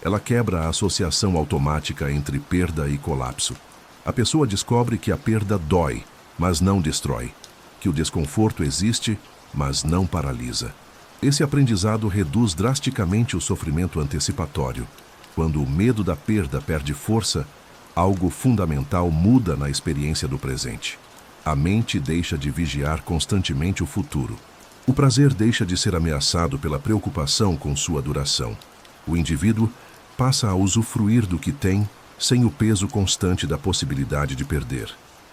ela quebra a associação automática entre perda e colapso. A pessoa descobre que a perda dói, mas não destrói, que o desconforto existe, mas não paralisa. Esse aprendizado reduz drasticamente o sofrimento antecipatório. Quando o medo da perda perde força, algo fundamental muda na experiência do presente. A mente deixa de vigiar constantemente o futuro. O prazer deixa de ser ameaçado pela preocupação com sua duração. O indivíduo passa a usufruir do que tem sem o peso constante da possibilidade de perder.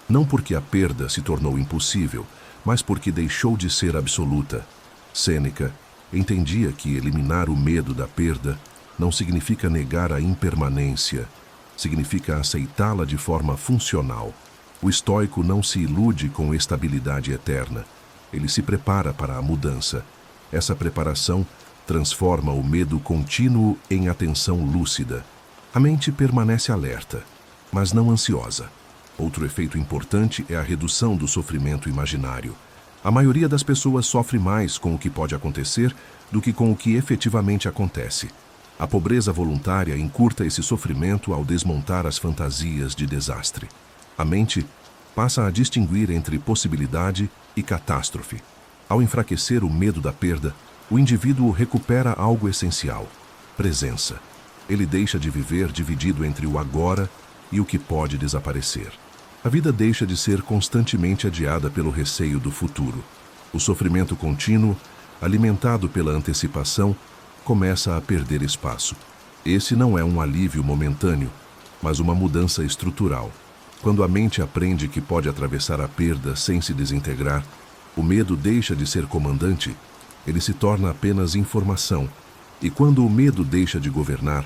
Não porque a perda se tornou impossível, mas porque deixou de ser absoluta. Sêneca entendia que eliminar o medo da perda não significa negar a impermanência, significa aceitá-la de forma funcional. O estoico não se ilude com estabilidade eterna. Ele se prepara para a mudança. Essa preparação transforma o medo contínuo em atenção lúcida. A mente permanece alerta, mas não ansiosa. Outro efeito importante é a redução do sofrimento imaginário. A maioria das pessoas sofre mais com o que pode acontecer do que com o que efetivamente acontece. A pobreza voluntária encurta esse sofrimento ao desmontar as fantasias de desastre. A mente passa a distinguir entre possibilidade e catástrofe. Ao enfraquecer o medo da perda, o indivíduo recupera algo essencial: presença. Ele deixa de viver dividido entre o agora e o que pode desaparecer. A vida deixa de ser constantemente adiada pelo receio do futuro. O sofrimento contínuo, alimentado pela antecipação, começa a perder espaço. Esse não é um alívio momentâneo, mas uma mudança estrutural. Quando a mente aprende que pode atravessar a perda sem se desintegrar, o medo deixa de ser comandante, ele se torna apenas informação. E quando o medo deixa de governar,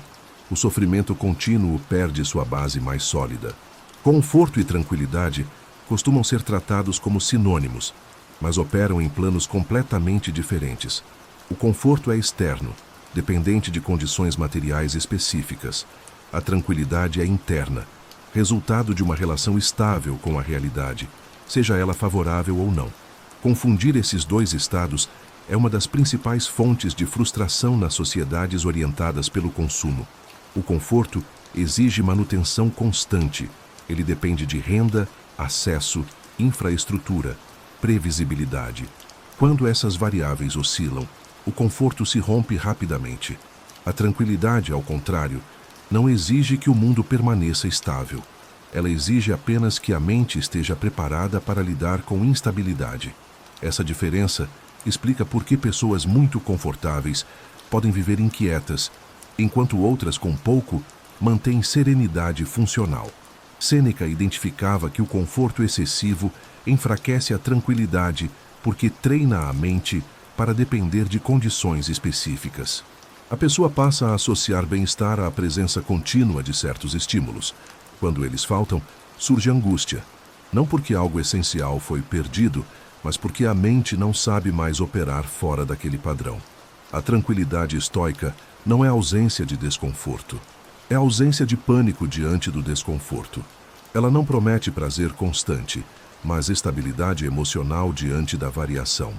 o sofrimento contínuo perde sua base mais sólida. Conforto e tranquilidade costumam ser tratados como sinônimos, mas operam em planos completamente diferentes. O conforto é externo, dependente de condições materiais específicas. A tranquilidade é interna, resultado de uma relação estável com a realidade, seja ela favorável ou não. Confundir esses dois estados é uma das principais fontes de frustração nas sociedades orientadas pelo consumo. O conforto exige manutenção constante. Ele depende de renda, acesso, infraestrutura, previsibilidade. Quando essas variáveis oscilam, o conforto se rompe rapidamente. A tranquilidade, ao contrário, não exige que o mundo permaneça estável. Ela exige apenas que a mente esteja preparada para lidar com instabilidade. Essa diferença explica por que pessoas muito confortáveis podem viver inquietas, enquanto outras com pouco mantêm serenidade funcional. Sêneca identificava que o conforto excessivo enfraquece a tranquilidade porque treina a mente para depender de condições específicas. A pessoa passa a associar bem-estar à presença contínua de certos estímulos. Quando eles faltam, surge angústia. Não porque algo essencial foi perdido, mas porque a mente não sabe mais operar fora daquele padrão. A tranquilidade estoica não é ausência de desconforto. É ausência de pânico diante do desconforto. Ela não promete prazer constante, mas estabilidade emocional diante da variação.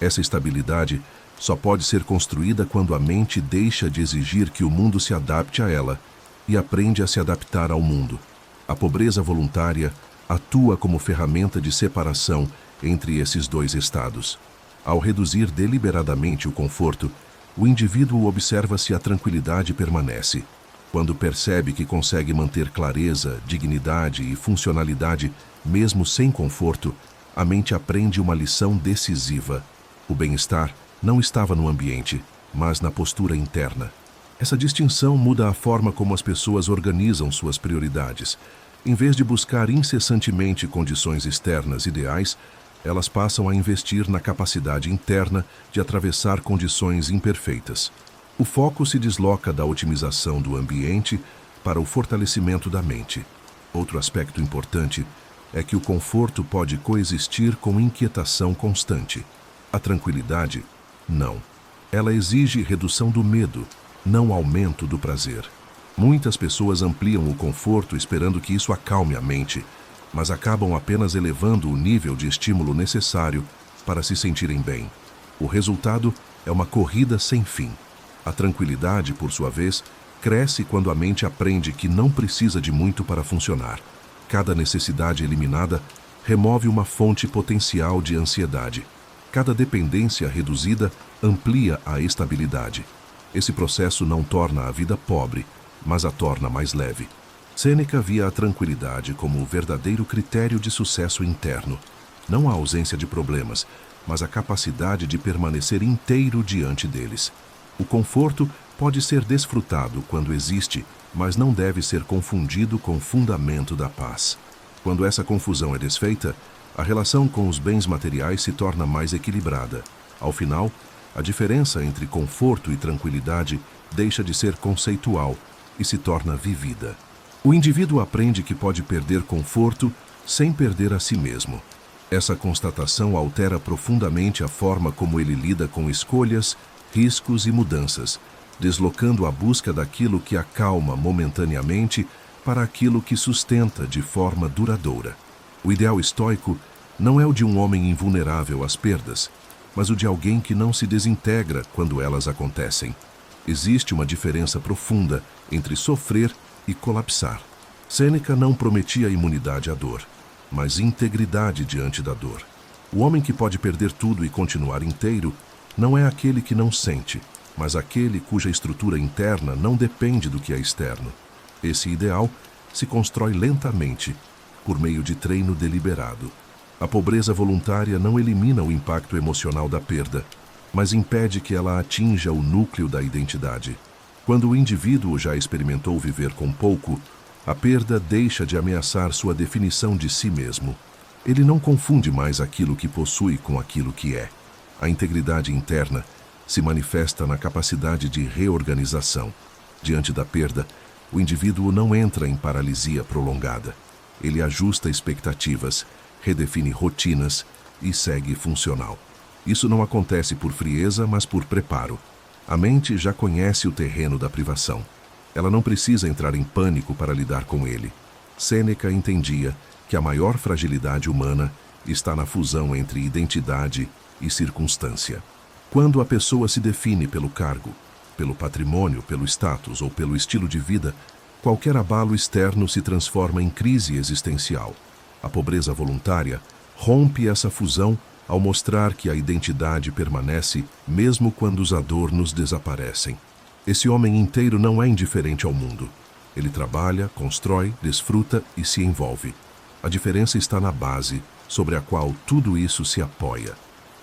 Essa estabilidade só pode ser construída quando a mente deixa de exigir que o mundo se adapte a ela e aprende a se adaptar ao mundo. A pobreza voluntária atua como ferramenta de separação entre esses dois estados. Ao reduzir deliberadamente o conforto, o indivíduo observa se a tranquilidade permanece. Quando percebe que consegue manter clareza, dignidade e funcionalidade, mesmo sem conforto, a mente aprende uma lição decisiva. O bem-estar não estava no ambiente, mas na postura interna. Essa distinção muda a forma como as pessoas organizam suas prioridades. Em vez de buscar incessantemente condições externas ideais, elas passam a investir na capacidade interna de atravessar condições imperfeitas. O foco se desloca da otimização do ambiente para o fortalecimento da mente. Outro aspecto importante é que o conforto pode coexistir com inquietação constante. A tranquilidade, não. Ela exige redução do medo, não aumento do prazer. Muitas pessoas ampliam o conforto esperando que isso acalme a mente, mas acabam apenas elevando o nível de estímulo necessário para se sentirem bem. O resultado é uma corrida sem fim. A tranquilidade, por sua vez, cresce quando a mente aprende que não precisa de muito para funcionar. Cada necessidade eliminada remove uma fonte potencial de ansiedade. Cada dependência reduzida amplia a estabilidade. Esse processo não torna a vida pobre, mas a torna mais leve. Sêneca via a tranquilidade como o verdadeiro critério de sucesso interno. Não a ausência de problemas, mas a capacidade de permanecer inteiro diante deles. O conforto pode ser desfrutado quando existe, mas não deve ser confundido com o fundamento da paz. Quando essa confusão é desfeita, a relação com os bens materiais se torna mais equilibrada. Ao final, a diferença entre conforto e tranquilidade deixa de ser conceitual e se torna vivida. O indivíduo aprende que pode perder conforto sem perder a si mesmo. Essa constatação altera profundamente a forma como ele lida com escolhas, riscos e mudanças, deslocando a busca daquilo que acalma momentaneamente para aquilo que sustenta de forma duradoura. O ideal estoico não é o de um homem invulnerável às perdas, mas o de alguém que não se desintegra quando elas acontecem. Existe uma diferença profunda entre sofrer e colapsar. Sêneca não prometia imunidade à dor, mas integridade diante da dor. O homem que pode perder tudo e continuar inteiro não é aquele que não sente, mas aquele cuja estrutura interna não depende do que é externo. Esse ideal se constrói lentamente, por meio de treino deliberado. A pobreza voluntária não elimina o impacto emocional da perda, mas impede que ela atinja o núcleo da identidade. Quando o indivíduo já experimentou viver com pouco, a perda deixa de ameaçar sua definição de si mesmo. Ele não confunde mais aquilo que possui com aquilo que é. A integridade interna se manifesta na capacidade de reorganização. Diante da perda, o indivíduo não entra em paralisia prolongada. Ele ajusta expectativas, redefine rotinas e segue funcional. Isso não acontece por frieza, mas por preparo. A mente já conhece o terreno da privação. Ela não precisa entrar em pânico para lidar com ele. Sêneca entendia que a maior fragilidade humana está na fusão entre identidade e circunstância. Quando a pessoa se define pelo cargo, pelo patrimônio, pelo status ou pelo estilo de vida, qualquer abalo externo se transforma em crise existencial. A pobreza voluntária rompe essa fusão ao mostrar que a identidade permanece mesmo quando os adornos desaparecem. Esse homem inteiro não é indiferente ao mundo. Ele trabalha, constrói, desfruta e se envolve. A diferença está na base, sobre a qual tudo isso se apoia.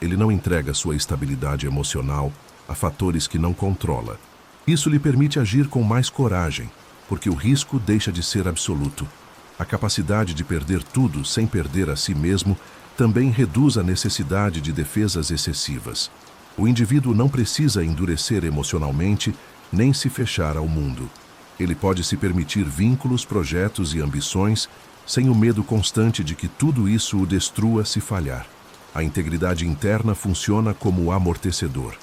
Ele não entrega sua estabilidade emocional a fatores que não controla. Isso lhe permite agir com mais coragem, porque o risco deixa de ser absoluto. A capacidade de perder tudo sem perder a si mesmo também reduz a necessidade de defesas excessivas. O indivíduo não precisa endurecer emocionalmente nem se fechar ao mundo. Ele pode se permitir vínculos, projetos e ambições sem o medo constante de que tudo isso o destrua se falhar. A integridade interna funciona como amortecedor.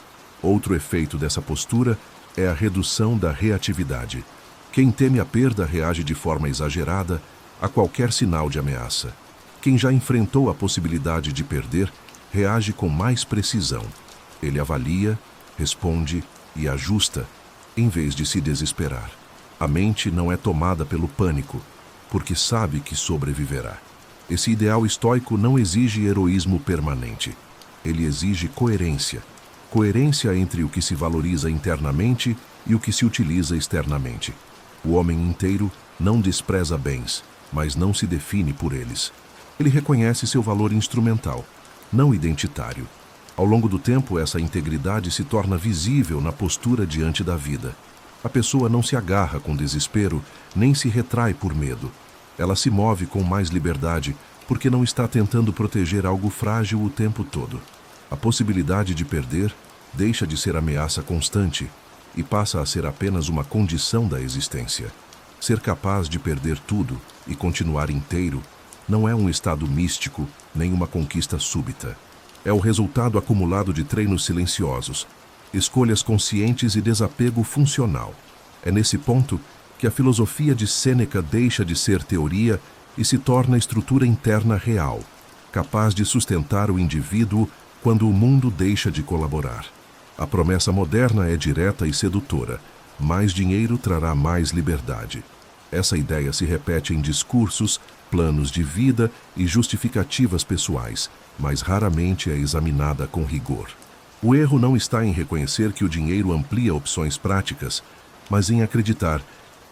Outro efeito dessa postura é a redução da reatividade. Quem teme a perda reage de forma exagerada a qualquer sinal de ameaça. Quem já enfrentou a possibilidade de perder reage com mais precisão. Ele avalia, responde e ajusta, em vez de se desesperar. A mente não é tomada pelo pânico, porque sabe que sobreviverá. Esse ideal estoico não exige heroísmo permanente. Ele exige coerência. Coerência entre o que se valoriza internamente e o que se utiliza externamente. O homem inteiro não despreza bens, mas não se define por eles. Ele reconhece seu valor instrumental, não identitário. Ao longo do tempo, essa integridade se torna visível na postura diante da vida. A pessoa não se agarra com desespero, nem se retrai por medo. Ela se move com mais liberdade, porque não está tentando proteger algo frágil o tempo todo. A possibilidade de perder deixa de ser ameaça constante e passa a ser apenas uma condição da existência. Ser capaz de perder tudo e continuar inteiro não é um estado místico, nem uma conquista súbita. É o resultado acumulado de treinos silenciosos, escolhas conscientes e desapego funcional. É nesse ponto que a filosofia de Sêneca deixa de ser teoria e se torna estrutura interna real, capaz de sustentar o indivíduo quando o mundo deixa de colaborar. A promessa moderna é direta e sedutora: mais dinheiro trará mais liberdade. Essa ideia se repete em discursos, planos de vida e justificativas pessoais, mas raramente é examinada com rigor. O erro não está em reconhecer que o dinheiro amplia opções práticas, mas em acreditar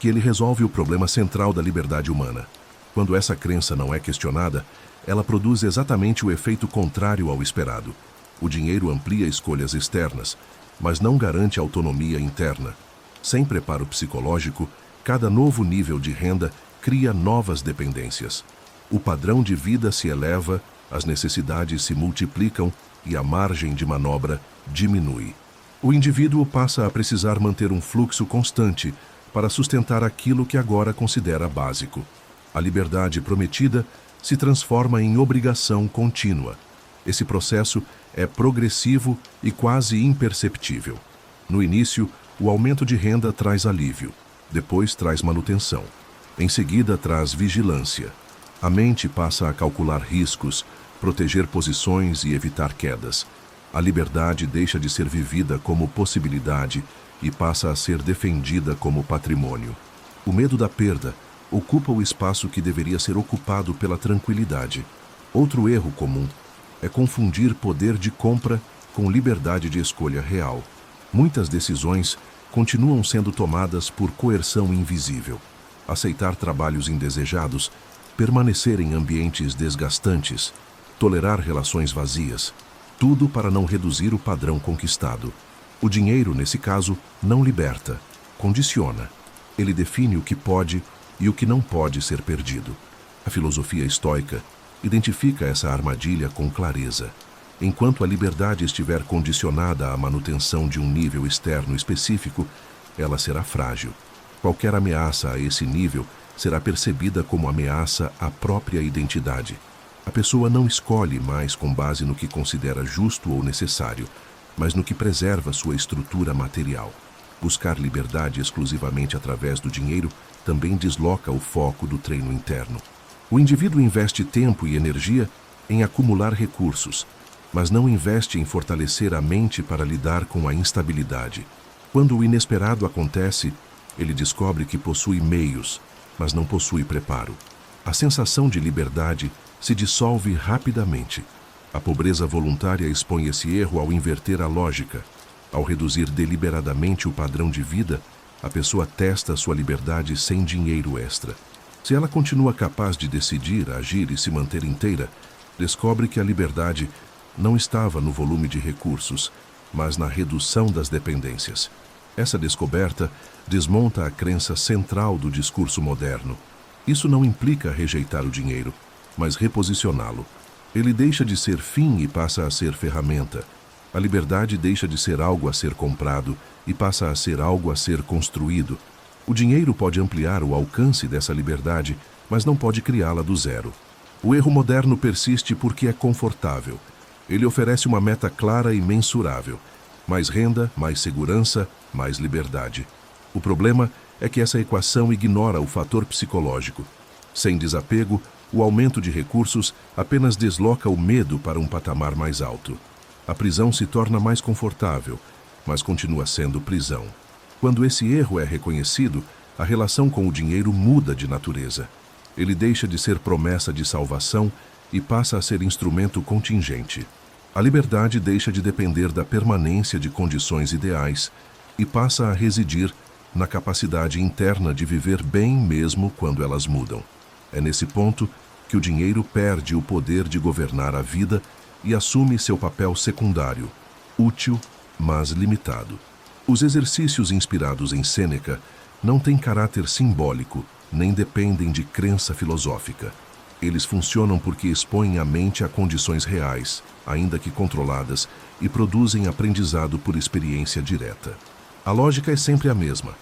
que ele resolve o problema central da liberdade humana. Quando essa crença não é questionada, ela produz exatamente o efeito contrário ao esperado. O dinheiro amplia escolhas externas, mas não garante autonomia interna. Sem preparo psicológico, cada novo nível de renda cria novas dependências. O padrão de vida se eleva, as necessidades se multiplicam e a margem de manobra diminui. O indivíduo passa a precisar manter um fluxo constante para sustentar aquilo que agora considera básico. A liberdade prometida se transforma em obrigação contínua. Esse processo é progressivo e quase imperceptível. No início, o aumento de renda traz alívio, depois traz manutenção. Em seguida, traz vigilância. A mente passa a calcular riscos, proteger posições e evitar quedas. A liberdade deixa de ser vivida como possibilidade e passa a ser defendida como patrimônio. O medo da perda ocupa o espaço que deveria ser ocupado pela tranquilidade. Outro erro comum é confundir poder de compra com liberdade de escolha real. Muitas decisões continuam sendo tomadas por coerção invisível. Aceitar trabalhos indesejados, permanecer em ambientes desgastantes, tolerar relações vazias, tudo para não reduzir o padrão conquistado. O dinheiro, nesse caso, não liberta, condiciona. Ele define o que pode e o que não pode ser perdido. A filosofia estoica identifica essa armadilha com clareza. Enquanto a liberdade estiver condicionada à manutenção de um nível externo específico, ela será frágil. Qualquer ameaça a esse nível será percebida como ameaça à própria identidade. A pessoa não escolhe mais com base no que considera justo ou necessário, mas no que preserva sua estrutura material. Buscar liberdade exclusivamente através do dinheiro também desloca o foco do treino interno. O indivíduo investe tempo e energia em acumular recursos, mas não investe em fortalecer a mente para lidar com a instabilidade. Quando o inesperado acontece, ele descobre que possui meios, mas não possui preparo. A sensação de liberdade se dissolve rapidamente. A pobreza voluntária expõe esse erro ao inverter a lógica. Ao reduzir deliberadamente o padrão de vida, a pessoa testa sua liberdade sem dinheiro extra. Se ela continua capaz de decidir, agir e se manter inteira, descobre que a liberdade não estava no volume de recursos, mas na redução das dependências. Essa descoberta desmonta a crença central do discurso moderno. Isso não implica rejeitar o dinheiro, mas reposicioná-lo. Ele deixa de ser fim e passa a ser ferramenta. A liberdade deixa de ser algo a ser comprado e passa a ser algo a ser construído. O dinheiro pode ampliar o alcance dessa liberdade, mas não pode criá-la do zero. O erro moderno persiste porque é confortável. Ele oferece uma meta clara e mensurável. Mais renda, mais segurança, mais liberdade. O problema é que essa equação ignora o fator psicológico. Sem desapego, o aumento de recursos apenas desloca o medo para um patamar mais alto. A prisão se torna mais confortável, mas continua sendo prisão. Quando esse erro é reconhecido, a relação com o dinheiro muda de natureza. Ele deixa de ser promessa de salvação e passa a ser instrumento contingente. A liberdade deixa de depender da permanência de condições ideais e passa a residir na capacidade interna de viver bem mesmo quando elas mudam. É nesse ponto que o dinheiro perde o poder de governar a vida e assume seu papel secundário, útil, mas limitado. Os exercícios inspirados em Sêneca não têm caráter simbólico, nem dependem de crença filosófica. Eles funcionam porque expõem a mente a condições reais, ainda que controladas, e produzem aprendizado por experiência direta. A lógica é sempre a mesma: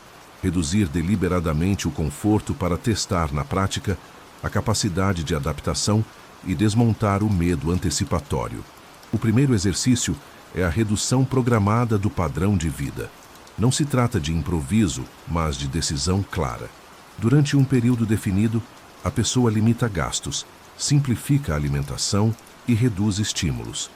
reduzir deliberadamente o conforto para testar na prática a capacidade de adaptação e desmontar o medo antecipatório. O primeiro exercício é a redução programada do padrão de vida. Não se trata de improviso, mas de decisão clara. Durante um período definido, a pessoa limita gastos, simplifica a alimentação e reduz estímulos.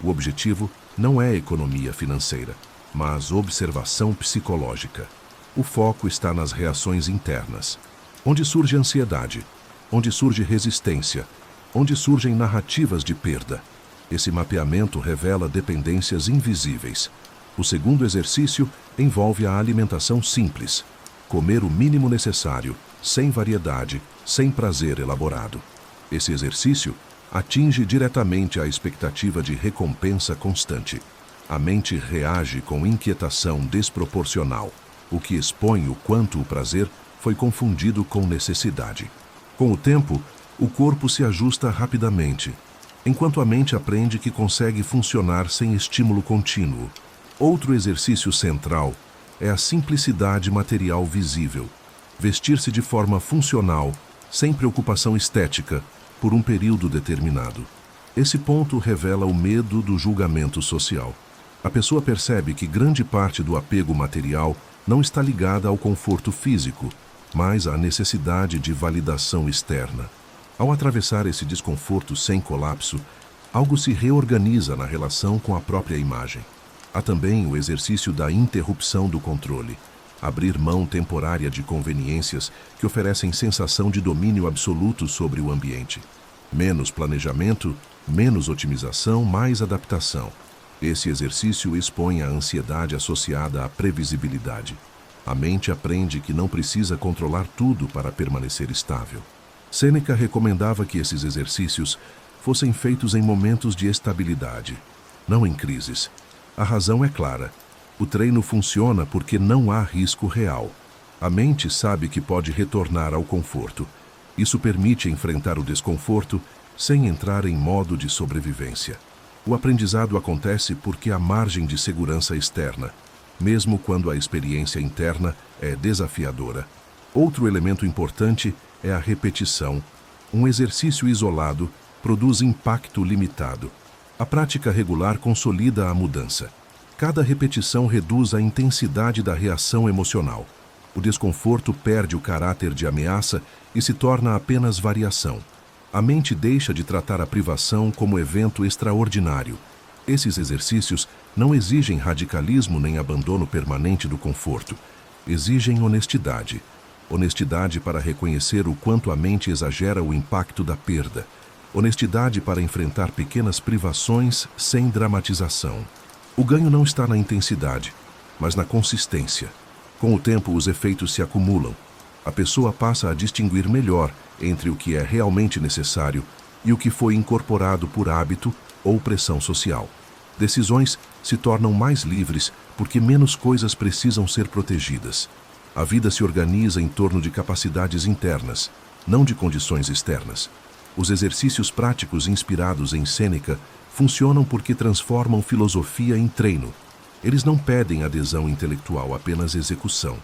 O objetivo não é economia financeira, mas observação psicológica. O foco está nas reações internas. Onde surge ansiedade? Onde surge resistência? Onde surgem narrativas de perda? Esse mapeamento revela dependências invisíveis. O segundo exercício envolve a alimentação simples. Comer o mínimo necessário, sem variedade, sem prazer elaborado. Esse exercício atinge diretamente a expectativa de recompensa constante. A mente reage com inquietação desproporcional, o que expõe o quanto o prazer foi confundido com necessidade. Com o tempo, o corpo se ajusta rapidamente, enquanto a mente aprende que consegue funcionar sem estímulo contínuo. Outro exercício central é a simplicidade material visível. Vestir-se de forma funcional, sem preocupação estética, por um período determinado. Esse ponto revela o medo do julgamento social. A pessoa percebe que grande parte do apego material não está ligada ao conforto físico, mas à necessidade de validação externa. Ao atravessar esse desconforto sem colapso, algo se reorganiza na relação com a própria imagem. Há também o exercício da interrupção do controle. Abrir mão temporária de conveniências que oferecem sensação de domínio absoluto sobre o ambiente. Menos planejamento, menos otimização, mais adaptação. Esse exercício expõe a ansiedade associada à previsibilidade. A mente aprende que não precisa controlar tudo para permanecer estável. Sêneca recomendava que esses exercícios fossem feitos em momentos de estabilidade, não em crises. A razão é clara. O treino funciona porque não há risco real. A mente sabe que pode retornar ao conforto. Isso permite enfrentar o desconforto sem entrar em modo de sobrevivência. O aprendizado acontece porque há margem de segurança externa, mesmo quando a experiência interna é desafiadora. Outro elemento importante é a repetição. Um exercício isolado produz impacto limitado. A prática regular consolida a mudança. Cada repetição reduz a intensidade da reação emocional. O desconforto perde o caráter de ameaça e se torna apenas variação. A mente deixa de tratar a privação como evento extraordinário. Esses exercícios não exigem radicalismo nem abandono permanente do conforto. Exigem honestidade. Honestidade para reconhecer o quanto a mente exagera o impacto da perda. Honestidade para enfrentar pequenas privações sem dramatização. O ganho não está na intensidade, mas na consistência. Com o tempo, os efeitos se acumulam. A pessoa passa a distinguir melhor entre o que é realmente necessário e o que foi incorporado por hábito ou pressão social. Decisões se tornam mais livres porque menos coisas precisam ser protegidas. A vida se organiza em torno de capacidades internas, não de condições externas. Os exercícios práticos inspirados em Sêneca Funcionam porque transformam filosofia em treino. Eles não pedem adesão intelectual, apenas execução.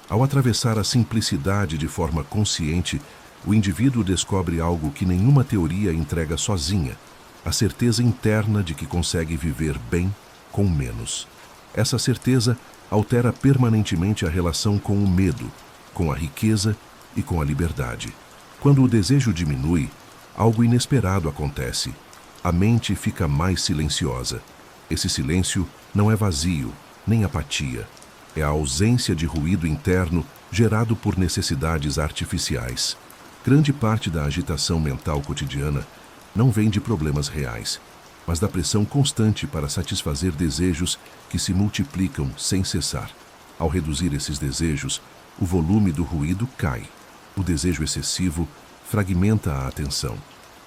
Ao atravessar a simplicidade de forma consciente, o indivíduo descobre algo que nenhuma teoria entrega sozinha: a certeza interna de que consegue viver bem com menos. Essa certeza altera permanentemente a relação com o medo, com a riqueza e com a liberdade. Quando o desejo diminui, algo inesperado acontece. A mente fica mais silenciosa. Esse silêncio não é vazio, nem apatia. É a ausência de ruído interno gerado por necessidades artificiais. Grande parte da agitação mental cotidiana não vem de problemas reais, mas da pressão constante para satisfazer desejos que se multiplicam sem cessar. Ao reduzir esses desejos, o volume do ruído cai. O desejo excessivo fragmenta a atenção.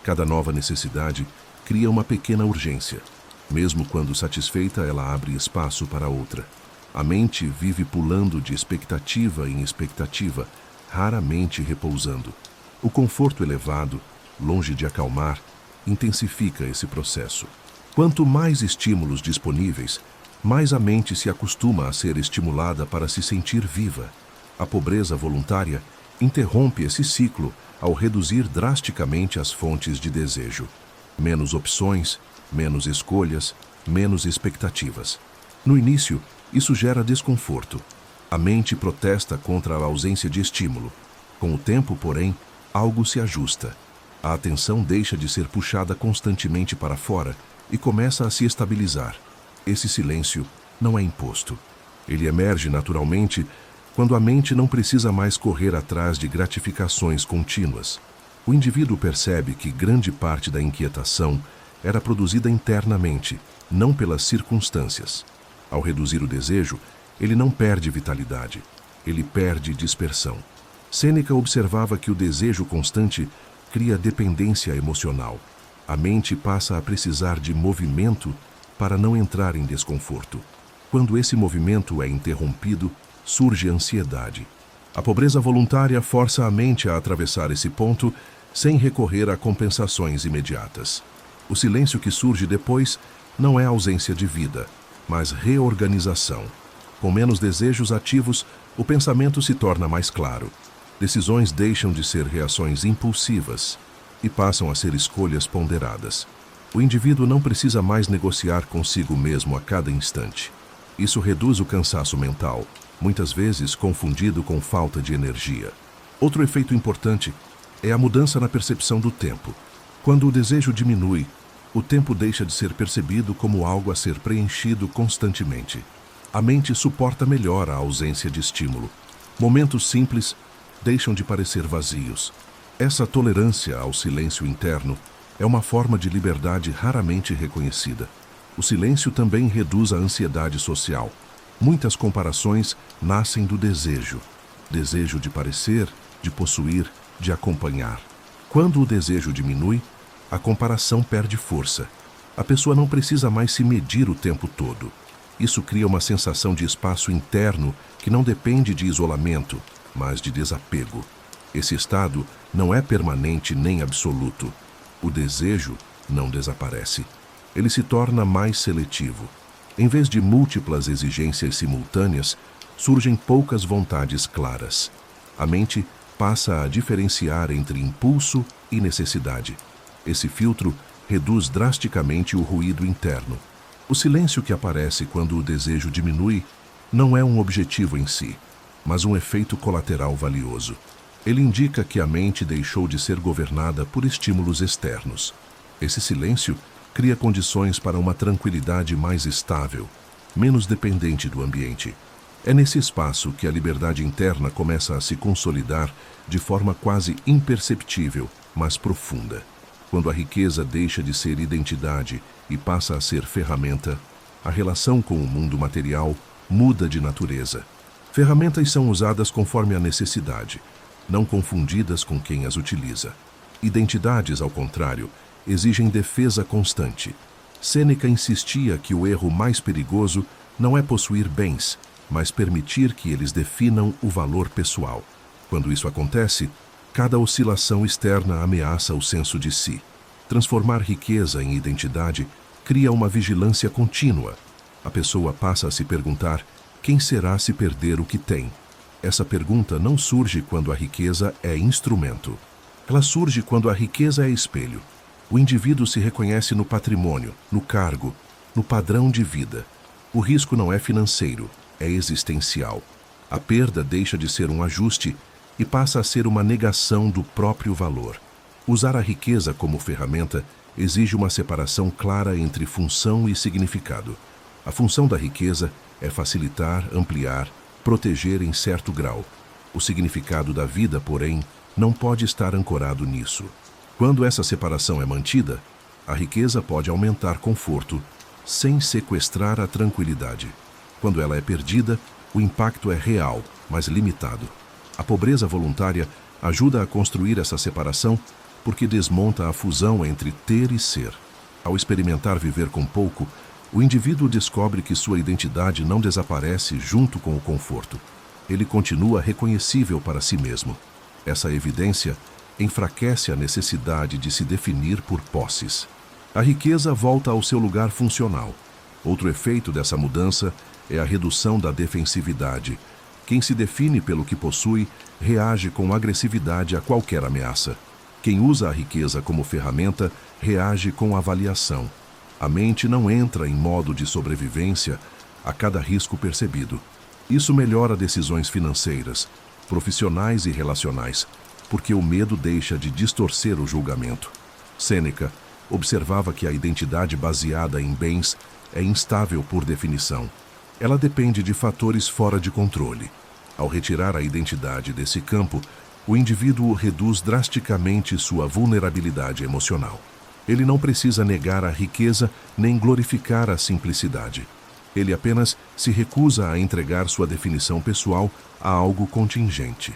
Cada nova necessidade cria uma pequena urgência. Mesmo quando satisfeita, ela abre espaço para outra. A mente vive pulando de expectativa em expectativa, raramente repousando. O conforto elevado, longe de acalmar, intensifica esse processo. Quanto mais estímulos disponíveis, mais a mente se acostuma a ser estimulada para se sentir viva. A pobreza voluntária interrompe esse ciclo ao reduzir drasticamente as fontes de desejo. Menos opções, menos escolhas, menos expectativas. No início, isso gera desconforto. A mente protesta contra a ausência de estímulo. Com o tempo, porém, algo se ajusta. A atenção deixa de ser puxada constantemente para fora e começa a se estabilizar. Esse silêncio não é imposto. Ele emerge naturalmente quando a mente não precisa mais correr atrás de gratificações contínuas. O indivíduo percebe que grande parte da inquietação era produzida internamente, não pelas circunstâncias. Ao reduzir o desejo, ele não perde vitalidade, ele perde dispersão. Sêneca observava que o desejo constante cria dependência emocional. A mente passa a precisar de movimento para não entrar em desconforto. Quando esse movimento é interrompido, surge ansiedade. A pobreza voluntária força a mente a atravessar esse ponto sem recorrer a compensações imediatas. O silêncio que surge depois não é ausência de vida, mas reorganização. Com menos desejos ativos, o pensamento se torna mais claro. Decisões deixam de ser reações impulsivas e passam a ser escolhas ponderadas. O indivíduo não precisa mais negociar consigo mesmo a cada instante. Isso reduz o cansaço mental, muitas vezes confundido com falta de energia. Outro efeito importante é a mudança na percepção do tempo. Quando o desejo diminui, o tempo deixa de ser percebido como algo a ser preenchido constantemente. A mente suporta melhor a ausência de estímulo. Momentos simples deixam de parecer vazios. Essa tolerância ao silêncio interno é uma forma de liberdade raramente reconhecida. O silêncio também reduz a ansiedade social. Muitas comparações nascem do desejo. Desejo de parecer, de possuir, de acompanhar. Quando o desejo diminui, a comparação perde força. A pessoa não precisa mais se medir o tempo todo. Isso cria uma sensação de espaço interno que não depende de isolamento, mas de desapego. Esse estado não é permanente nem absoluto. O desejo não desaparece. Ele se torna mais seletivo. Em vez de múltiplas exigências simultâneas, surgem poucas vontades claras. A mente passa a diferenciar entre impulso e necessidade. Esse filtro reduz drasticamente o ruído interno. O silêncio que aparece quando o desejo diminui não é um objetivo em si, mas um efeito colateral valioso. Ele indica que a mente deixou de ser governada por estímulos externos. Esse silêncio cria condições para uma tranquilidade mais estável, menos dependente do ambiente. É nesse espaço que a liberdade interna começa a se consolidar de forma quase imperceptível, mas profunda. Quando a riqueza deixa de ser identidade e passa a ser ferramenta, a relação com o mundo material muda de natureza. Ferramentas são usadas conforme a necessidade, não confundidas com quem as utiliza. Identidades, ao contrário, exigem defesa constante. Sêneca insistia que o erro mais perigoso não é possuir bens, mas permitir que eles definam o valor pessoal. Quando isso acontece, cada oscilação externa ameaça o senso de si. Transformar riqueza em identidade cria uma vigilância contínua. A pessoa passa a se perguntar: quem será se perder o que tem? Essa pergunta não surge quando a riqueza é instrumento. Ela surge quando a riqueza é espelho. O indivíduo se reconhece no patrimônio, no cargo, no padrão de vida. O risco não é financeiro, é existencial. A perda deixa de ser um ajuste e passa a ser uma negação do próprio valor. Usar a riqueza como ferramenta exige uma separação clara entre função e significado. A função da riqueza é facilitar, ampliar, proteger em certo grau. O significado da vida, porém, não pode estar ancorado nisso. Quando essa separação é mantida, a riqueza pode aumentar conforto, sem sequestrar a tranquilidade. Quando ela é perdida, o impacto é real, mas limitado. A pobreza voluntária ajuda a construir essa separação porque desmonta a fusão entre ter e ser. Ao experimentar viver com pouco, o indivíduo descobre que sua identidade não desaparece junto com o conforto. Ele continua reconhecível para si mesmo. Essa evidência enfraquece a necessidade de se definir por posses. A riqueza volta ao seu lugar funcional. Outro efeito dessa mudança é a redução da defensividade. Quem se define pelo que possui reage com agressividade a qualquer ameaça. Quem usa a riqueza como ferramenta reage com avaliação. A mente não entra em modo de sobrevivência a cada risco percebido. Isso melhora decisões financeiras, profissionais e relacionais, porque o medo deixa de distorcer o julgamento. Sêneca observava que a identidade baseada em bens é instável por definição. Ela depende de fatores fora de controle. Ao retirar a identidade desse campo, o indivíduo reduz drasticamente sua vulnerabilidade emocional. Ele não precisa negar a riqueza nem glorificar a simplicidade. Ele apenas se recusa a entregar sua definição pessoal a algo contingente.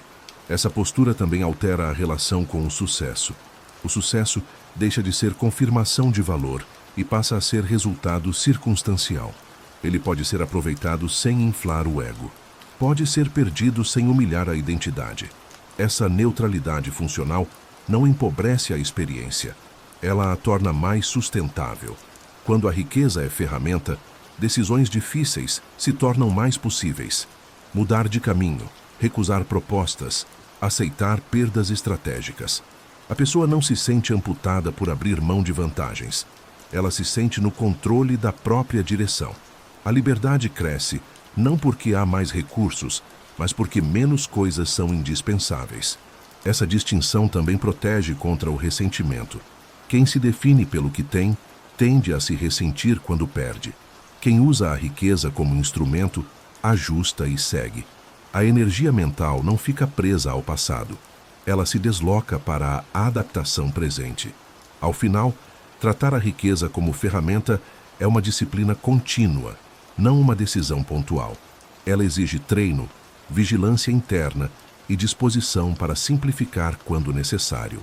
Essa postura também altera a relação com o sucesso. O sucesso deixa de ser confirmação de valor e passa a ser resultado circunstancial. Ele pode ser aproveitado sem inflar o ego. Pode ser perdido sem humilhar a identidade. Essa neutralidade funcional não empobrece a experiência. Ela a torna mais sustentável. Quando a riqueza é ferramenta, decisões difíceis se tornam mais possíveis. Mudar de caminho, recusar propostas, aceitar perdas estratégicas. A pessoa não se sente amputada por abrir mão de vantagens. Ela se sente no controle da própria direção. A liberdade cresce não porque há mais recursos, mas porque menos coisas são indispensáveis. Essa distinção também protege contra o ressentimento. Quem se define pelo que tem, tende a se ressentir quando perde. Quem usa a riqueza como instrumento, ajusta e segue. A energia mental não fica presa ao passado. Ela se desloca para a adaptação presente. Ao final, tratar a riqueza como ferramenta é uma disciplina contínua, não uma decisão pontual. Ela exige treino, vigilância interna e disposição para simplificar quando necessário.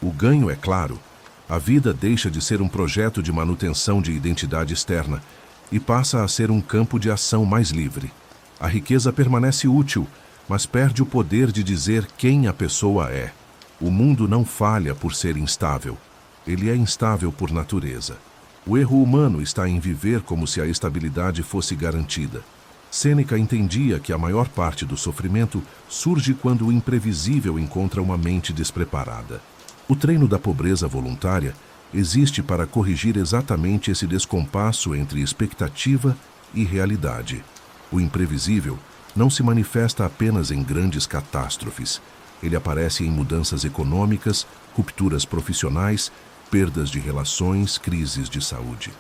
O ganho é claro. A vida deixa de ser um projeto de manutenção de identidade externa e passa a ser um campo de ação mais livre. A riqueza permanece útil, mas perde o poder de dizer quem a pessoa é. O mundo não falha por ser instável. Ele é instável por natureza. O erro humano está em viver como se a estabilidade fosse garantida. Sêneca entendia que a maior parte do sofrimento surge quando o imprevisível encontra uma mente despreparada. O treino da pobreza voluntária existe para corrigir exatamente esse descompasso entre expectativa e realidade. O imprevisível não se manifesta apenas em grandes catástrofes. Ele aparece em mudanças econômicas, rupturas profissionais, perdas de relações, crises de saúde.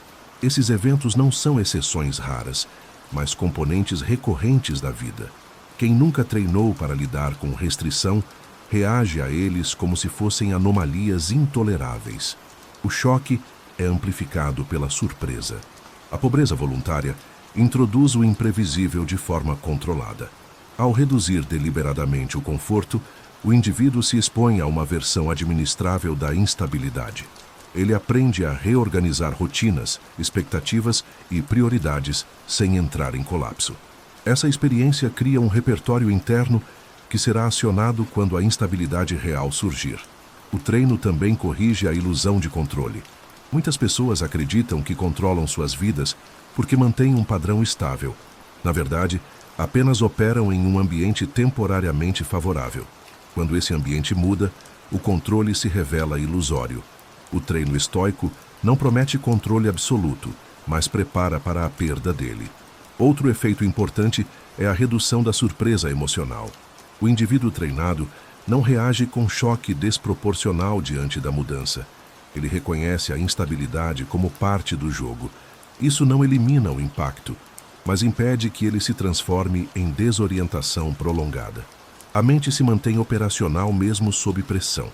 Esses eventos não são exceções raras, mas componentes recorrentes da vida. Quem nunca treinou para lidar com restrição, reage a eles como se fossem anomalias intoleráveis. O choque é amplificado pela surpresa. A pobreza voluntária introduz o imprevisível de forma controlada. Ao reduzir deliberadamente o conforto, o indivíduo se expõe a uma versão administrável da instabilidade. Ele aprende a reorganizar rotinas, expectativas e prioridades sem entrar em colapso. Essa experiência cria um repertório interno que será acionado quando a instabilidade real surgir. O treino também corrige a ilusão de controle. Muitas pessoas acreditam que controlam suas vidas porque mantêm um padrão estável. Na verdade, apenas operam em um ambiente temporariamente favorável. Quando esse ambiente muda, o controle se revela ilusório. O treino estoico não promete controle absoluto, mas prepara para a perda dele. Outro efeito importante é a redução da surpresa emocional. O indivíduo treinado não reage com choque desproporcional diante da mudança. Ele reconhece a instabilidade como parte do jogo. Isso não elimina o impacto, mas impede que ele se transforme em desorientação prolongada. A mente se mantém operacional mesmo sob pressão.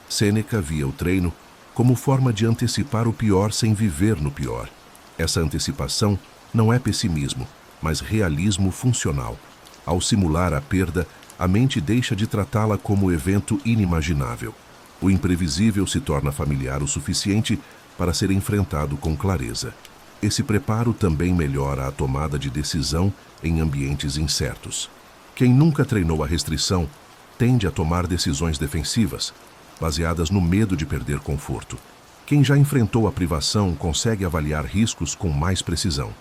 Sêneca via o treino como forma de antecipar o pior sem viver no pior. Essa antecipação não é pessimismo, mas realismo funcional. Ao simular a perda, a mente deixa de tratá-la como evento inimaginável. O imprevisível se torna familiar o suficiente para ser enfrentado com clareza. Esse preparo também melhora a tomada de decisão em ambientes incertos. Quem nunca treinou a restrição tende a tomar decisões defensivas, baseadas no medo de perder conforto. Quem já enfrentou a privação consegue avaliar riscos com mais precisão.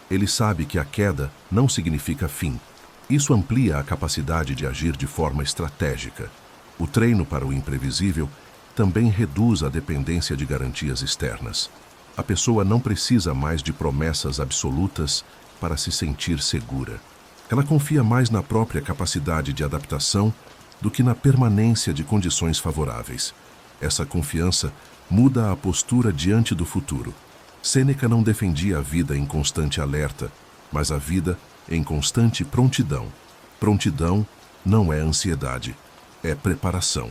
Ele sabe que a queda não significa fim. Isso amplia a capacidade de agir de forma estratégica. O treino para o imprevisível também reduz a dependência de garantias externas. A pessoa não precisa mais de promessas absolutas para se sentir segura. Ela confia mais na própria capacidade de adaptação do que na permanência de condições favoráveis. Essa confiança muda a postura diante do futuro. Sêneca não defendia a vida em constante alerta, mas a vida em constante prontidão. Prontidão não é ansiedade, é preparação.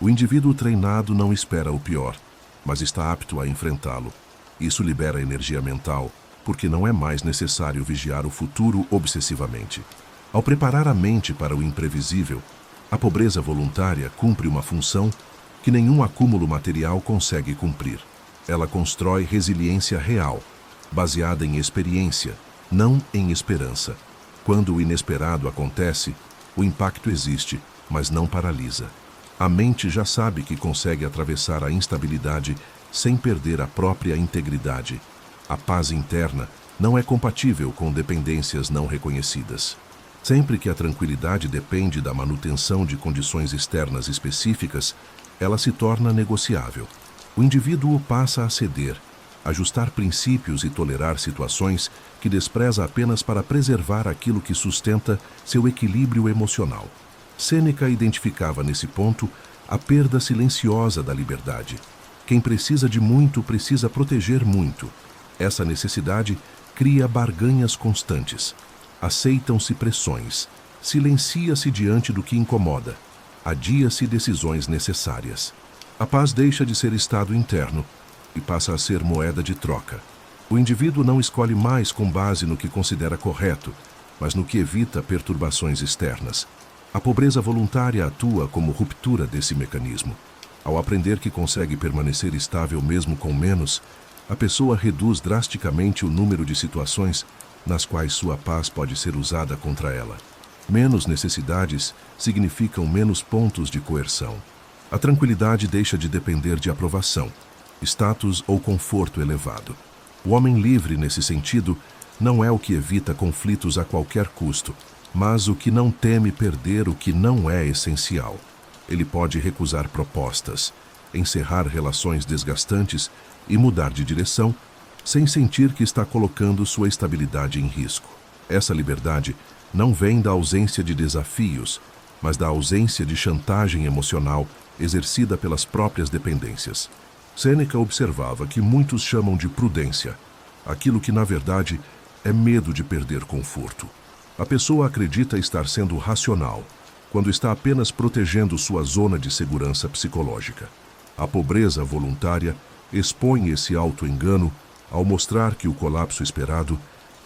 O indivíduo treinado não espera o pior, mas está apto a enfrentá-lo. Isso libera energia mental, porque não é mais necessário vigiar o futuro obsessivamente. Ao preparar a mente para o imprevisível, a pobreza voluntária cumpre uma função que nenhum acúmulo material consegue cumprir. Ela constrói resiliência real, baseada em experiência, não em esperança. Quando o inesperado acontece, o impacto existe, mas não paralisa. A mente já sabe que consegue atravessar a instabilidade sem perder a própria integridade. A paz interna não é compatível com dependências não reconhecidas. Sempre que a tranquilidade depende da manutenção de condições externas específicas, ela se torna negociável. O indivíduo passa a ceder, ajustar princípios e tolerar situações que despreza apenas para preservar aquilo que sustenta seu equilíbrio emocional. Sêneca identificava nesse ponto a perda silenciosa da liberdade. Quem precisa de muito precisa proteger muito. Essa necessidade cria barganhas constantes. Aceitam-se pressões. Silencia-se diante do que incomoda. Adia-se decisões necessárias. A paz deixa de ser estado interno e passa a ser moeda de troca. O indivíduo não escolhe mais com base no que considera correto, mas no que evita perturbações externas. A pobreza voluntária atua como ruptura desse mecanismo. Ao aprender que consegue permanecer estável mesmo com menos, a pessoa reduz drasticamente o número de situações nas quais sua paz pode ser usada contra ela. Menos necessidades significam menos pontos de coerção. A tranquilidade deixa de depender de aprovação, status ou conforto elevado. O homem livre, nesse sentido, não é o que evita conflitos a qualquer custo, mas o que não teme perder o que não é essencial. Ele pode recusar propostas, encerrar relações desgastantes e mudar de direção, sem sentir que está colocando sua estabilidade em risco. Essa liberdade não vem da ausência de desafios, mas da ausência de chantagem emocional exercida pelas próprias dependências. Sêneca observava que muitos chamam de prudência, aquilo que na verdade é medo de perder conforto. A pessoa acredita estar sendo racional, quando está apenas protegendo sua zona de segurança psicológica. A pobreza voluntária expõe esse auto-engano ao mostrar que o colapso esperado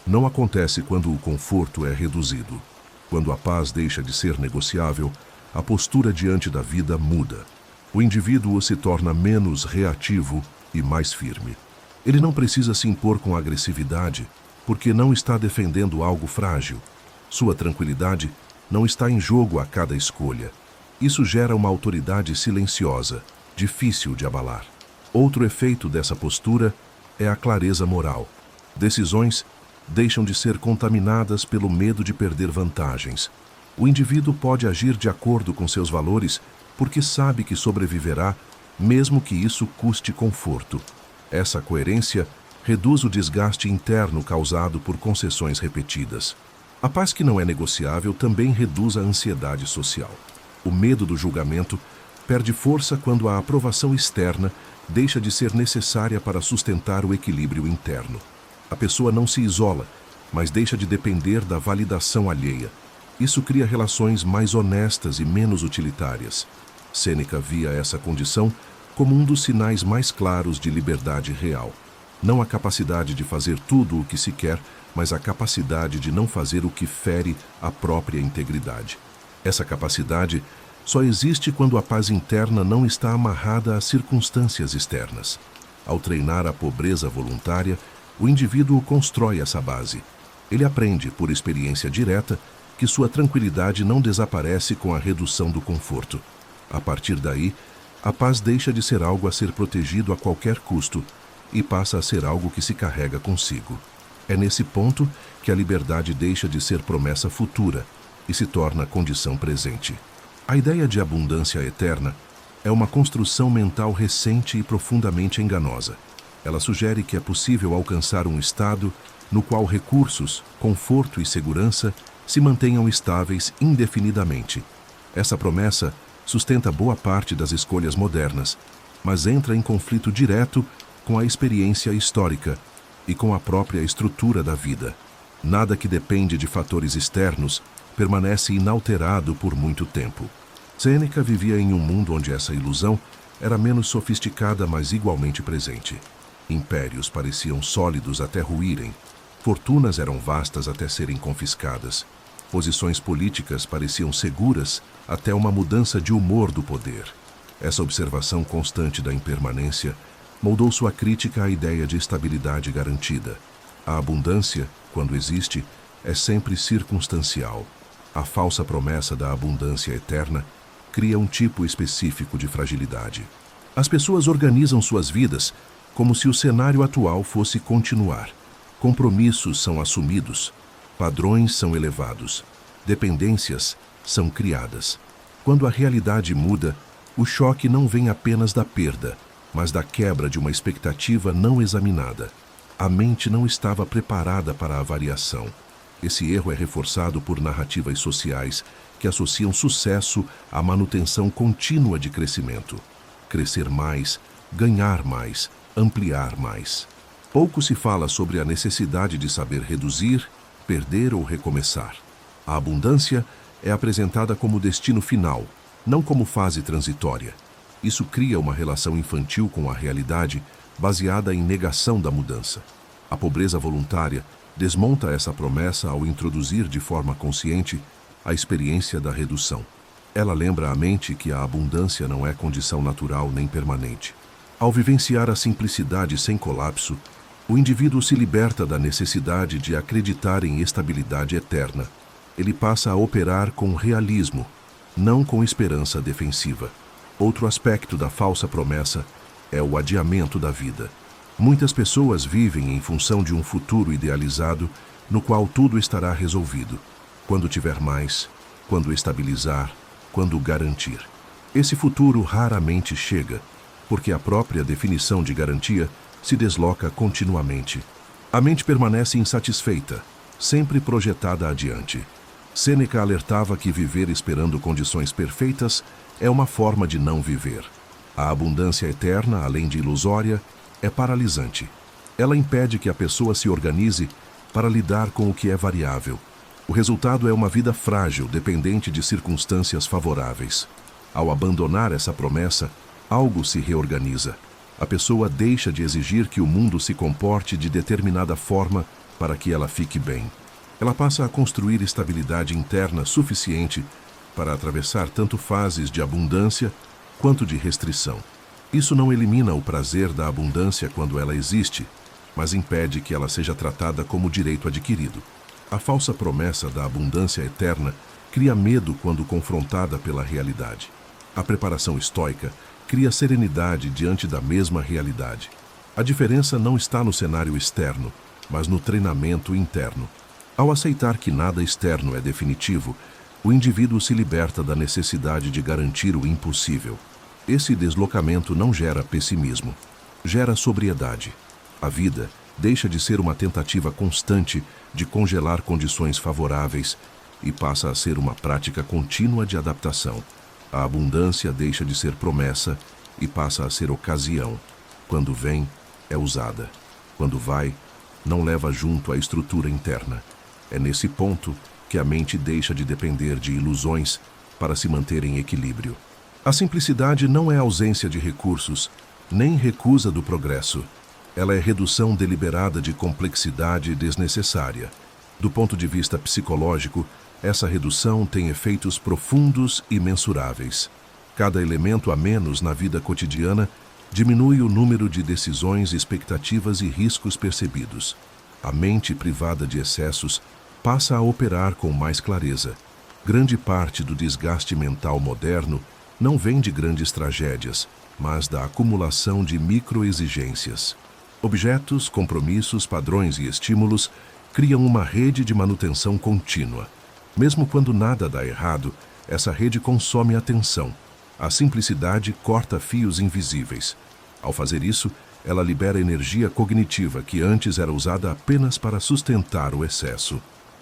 não acontece quando o conforto é reduzido. Quando a paz deixa de ser negociável, a postura diante da vida muda. O indivíduo se torna menos reativo e mais firme. Ele não precisa se impor com agressividade, porque não está defendendo algo frágil. Sua tranquilidade não está em jogo a cada escolha. Isso gera uma autoridade silenciosa, difícil de abalar. Outro efeito dessa postura é a clareza moral. Decisões deixam de ser contaminadas pelo medo de perder vantagens. O indivíduo pode agir de acordo com seus valores porque sabe que sobreviverá, mesmo que isso custe conforto. Essa coerência reduz o desgaste interno causado por concessões repetidas. A paz que não é negociável também reduz a ansiedade social. O medo do julgamento perde força quando a aprovação externa deixa de ser necessária para sustentar o equilíbrio interno. A pessoa não se isola, mas deixa de depender da validação alheia. Isso cria relações mais honestas e menos utilitárias. Sêneca via essa condição como um dos sinais mais claros de liberdade real. Não a capacidade de fazer tudo o que se quer, mas a capacidade de não fazer o que fere a própria integridade. Essa capacidade só existe quando a paz interna não está amarrada às circunstâncias externas. Ao treinar a pobreza voluntária, o indivíduo constrói essa base. Ele aprende, por experiência direta, que sua tranquilidade não desaparece com a redução do conforto. A partir daí, a paz deixa de ser algo a ser protegido a qualquer custo e passa a ser algo que se carrega consigo. É nesse ponto que a liberdade deixa de ser promessa futura e se torna condição presente. A ideia de abundância eterna é uma construção mental recente e profundamente enganosa. Ela sugere que é possível alcançar um estado no qual recursos, conforto e segurança se mantenham estáveis indefinidamente. Essa promessa sustenta boa parte das escolhas modernas, mas entra em conflito direto com a experiência histórica e com a própria estrutura da vida. Nada que depende de fatores externos permanece inalterado por muito tempo. Sêneca vivia em um mundo onde essa ilusão era menos sofisticada, mas igualmente presente. Impérios pareciam sólidos até ruírem, fortunas eram vastas até serem confiscadas, posições políticas pareciam seguras até uma mudança de humor do poder. Essa observação constante da impermanência moldou sua crítica à ideia de estabilidade garantida. A abundância, quando existe, é sempre circunstancial. A falsa promessa da abundância eterna cria um tipo específico de fragilidade. As pessoas organizam suas vidas como se o cenário atual fosse continuar. Compromissos são assumidos, padrões são elevados, dependências são criadas. Quando a realidade muda, o choque não vem apenas da perda, mas da quebra de uma expectativa não examinada. A mente não estava preparada para a variação. Esse erro é reforçado por narrativas sociais que associam sucesso à manutenção contínua de crescimento. Crescer mais, ganhar mais, ampliar mais. Pouco se fala sobre a necessidade de saber reduzir, perder ou recomeçar. A abundância é apresentada como destino final, não como fase transitória. Isso cria uma relação infantil com a realidade baseada em negação da mudança. A pobreza voluntária desmonta essa promessa ao introduzir de forma consciente a experiência da redução. Ela lembra à mente que a abundância não é condição natural nem permanente. Ao vivenciar a simplicidade sem colapso, o indivíduo se liberta da necessidade de acreditar em estabilidade eterna. Ele passa a operar com realismo, não com esperança defensiva. Outro aspecto da falsa promessa é o adiamento da vida. Muitas pessoas vivem em função de um futuro idealizado no qual tudo estará resolvido. Quando tiver mais, quando estabilizar, quando garantir. Esse futuro raramente chega, porque a própria definição de garantia se desloca continuamente. A mente permanece insatisfeita, sempre projetada adiante. Sêneca alertava que viver esperando condições perfeitas é uma forma de não viver. A abundância eterna, além de ilusória, é paralisante. Ela impede que a pessoa se organize para lidar com o que é variável. O resultado é uma vida frágil, dependente de circunstâncias favoráveis. Ao abandonar essa promessa, algo se reorganiza. A pessoa deixa de exigir que o mundo se comporte de determinada forma para que ela fique bem. Ela passa a construir estabilidade interna suficiente para atravessar tanto fases de abundância quanto de restrição. Isso não elimina o prazer da abundância quando ela existe, mas impede que ela seja tratada como direito adquirido. A falsa promessa da abundância eterna cria medo quando confrontada pela realidade. A preparação estoica cria serenidade diante da mesma realidade. A diferença não está no cenário externo, mas no treinamento interno. Ao aceitar que nada externo é definitivo, o indivíduo se liberta da necessidade de garantir o impossível. Esse deslocamento não gera pessimismo, gera sobriedade. A vida deixa de ser uma tentativa constante de congelar condições favoráveis e passa a ser uma prática contínua de adaptação. A abundância deixa de ser promessa e passa a ser ocasião. Quando vem, é usada. Quando vai, não leva junto a estrutura interna. É nesse ponto que a mente deixa de depender de ilusões para se manter em equilíbrio. A simplicidade não é ausência de recursos, nem recusa do progresso. Ela é redução deliberada de complexidade desnecessária. Do ponto de vista psicológico, essa redução tem efeitos profundos e mensuráveis. Cada elemento a menos na vida cotidiana diminui o número de decisões, expectativas e riscos percebidos. A mente privada de excessos passa a operar com mais clareza. Grande parte do desgaste mental moderno não vem de grandes tragédias, mas da acumulação de microexigências. Objetos, compromissos, padrões e estímulos criam uma rede de manutenção contínua. Mesmo quando nada dá errado, essa rede consome atenção. A simplicidade corta fios invisíveis. Ao fazer isso, ela libera energia cognitiva que antes era usada apenas para sustentar o excesso.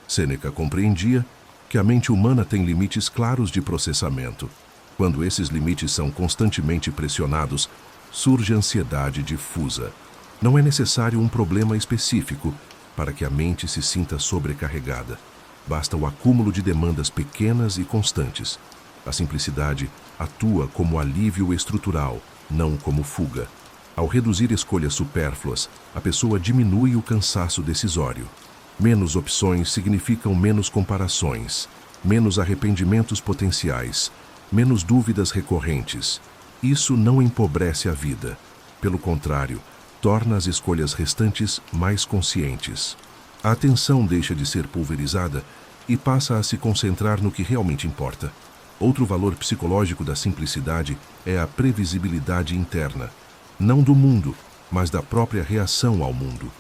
Sêneca compreendia que a mente humana tem limites claros de processamento. Quando esses limites são constantemente pressionados, surge ansiedade difusa. Não é necessário um problema específico para que a mente se sinta sobrecarregada. Basta o acúmulo de demandas pequenas e constantes. A simplicidade atua como alívio estrutural, não como fuga. Ao reduzir escolhas supérfluas, a pessoa diminui o cansaço decisório. Menos opções significam menos comparações, menos arrependimentos potenciais, menos dúvidas recorrentes. Isso não empobrece a vida. Pelo contrário, torna as escolhas restantes mais conscientes. A atenção deixa de ser pulverizada e passa a se concentrar no que realmente importa. Outro valor psicológico da simplicidade é a previsibilidade interna, não do mundo, mas da própria reação ao mundo.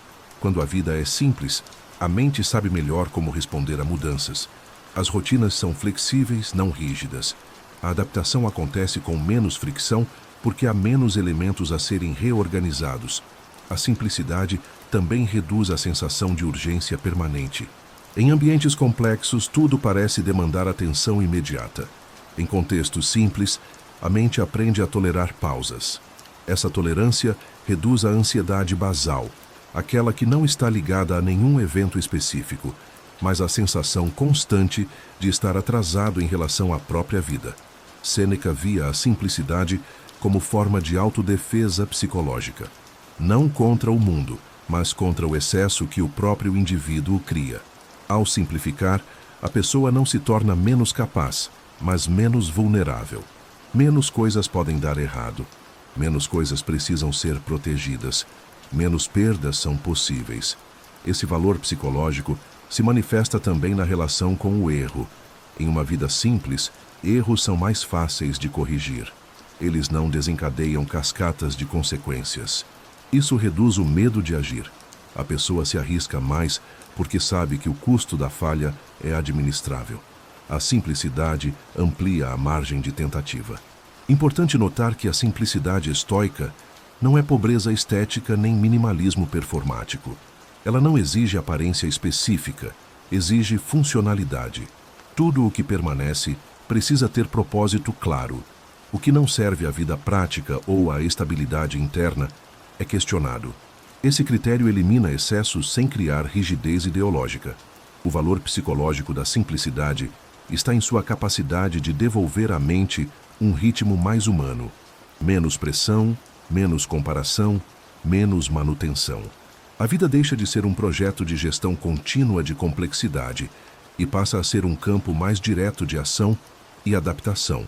Quando a vida é simples, a mente sabe melhor como responder a mudanças. As rotinas são flexíveis, não rígidas. A adaptação acontece com menos fricção porque há menos elementos a serem reorganizados. A simplicidade também reduz a sensação de urgência permanente. Em ambientes complexos, tudo parece demandar atenção imediata. Em contextos simples, a mente aprende a tolerar pausas. Essa tolerância reduz a ansiedade basal, aquela que não está ligada a nenhum evento específico, mas a sensação constante de estar atrasado em relação à própria vida. Sêneca via a simplicidade como forma de autodefesa psicológica, não contra o mundo, mas contra o excesso que o próprio indivíduo cria. Ao simplificar, a pessoa não se torna menos capaz, mas menos vulnerável. Menos coisas podem dar errado, menos coisas precisam ser protegidas, menos perdas são possíveis. Esse valor psicológico se manifesta também na relação com o erro. Em uma vida simples, erros são mais fáceis de corrigir. Eles não desencadeiam cascatas de consequências. Isso reduz o medo de agir. A pessoa se arrisca mais porque sabe que o custo da falha é administrável. A simplicidade amplia a margem de tentativa. Importante notar que a simplicidade estoica não é pobreza estética nem minimalismo performático. Ela não exige aparência específica, exige funcionalidade. Tudo o que permanece precisa ter propósito claro. O que não serve à vida prática ou à estabilidade interna é questionado. Esse critério elimina excessos sem criar rigidez ideológica. O valor psicológico da simplicidade está em sua capacidade de devolver à mente um ritmo mais humano. Menos pressão, menos comparação, menos manutenção. A vida deixa de ser um projeto de gestão contínua de complexidade e passa a ser um campo mais direto de ação e adaptação.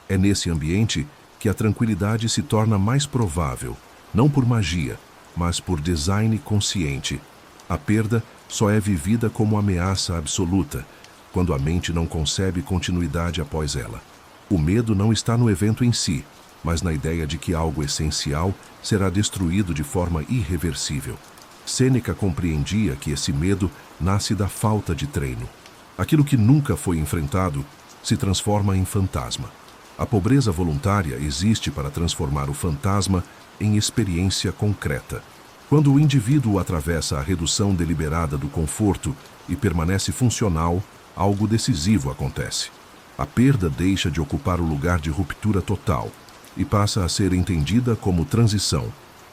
É nesse ambiente que a tranquilidade se torna mais provável, não por magia, mas por design consciente. A perda só é vivida como ameaça absoluta, quando a mente não concebe continuidade após ela. O medo não está no evento em si, mas na ideia de que algo essencial será destruído de forma irreversível. Sêneca compreendia que esse medo nasce da falta de treino. Aquilo que nunca foi enfrentado se transforma em fantasma. A pobreza voluntária existe para transformar o fantasma em experiência concreta. Quando o indivíduo atravessa a redução deliberada do conforto e permanece funcional, algo decisivo acontece. A perda deixa de ocupar o lugar de ruptura total e passa a ser entendida como transição.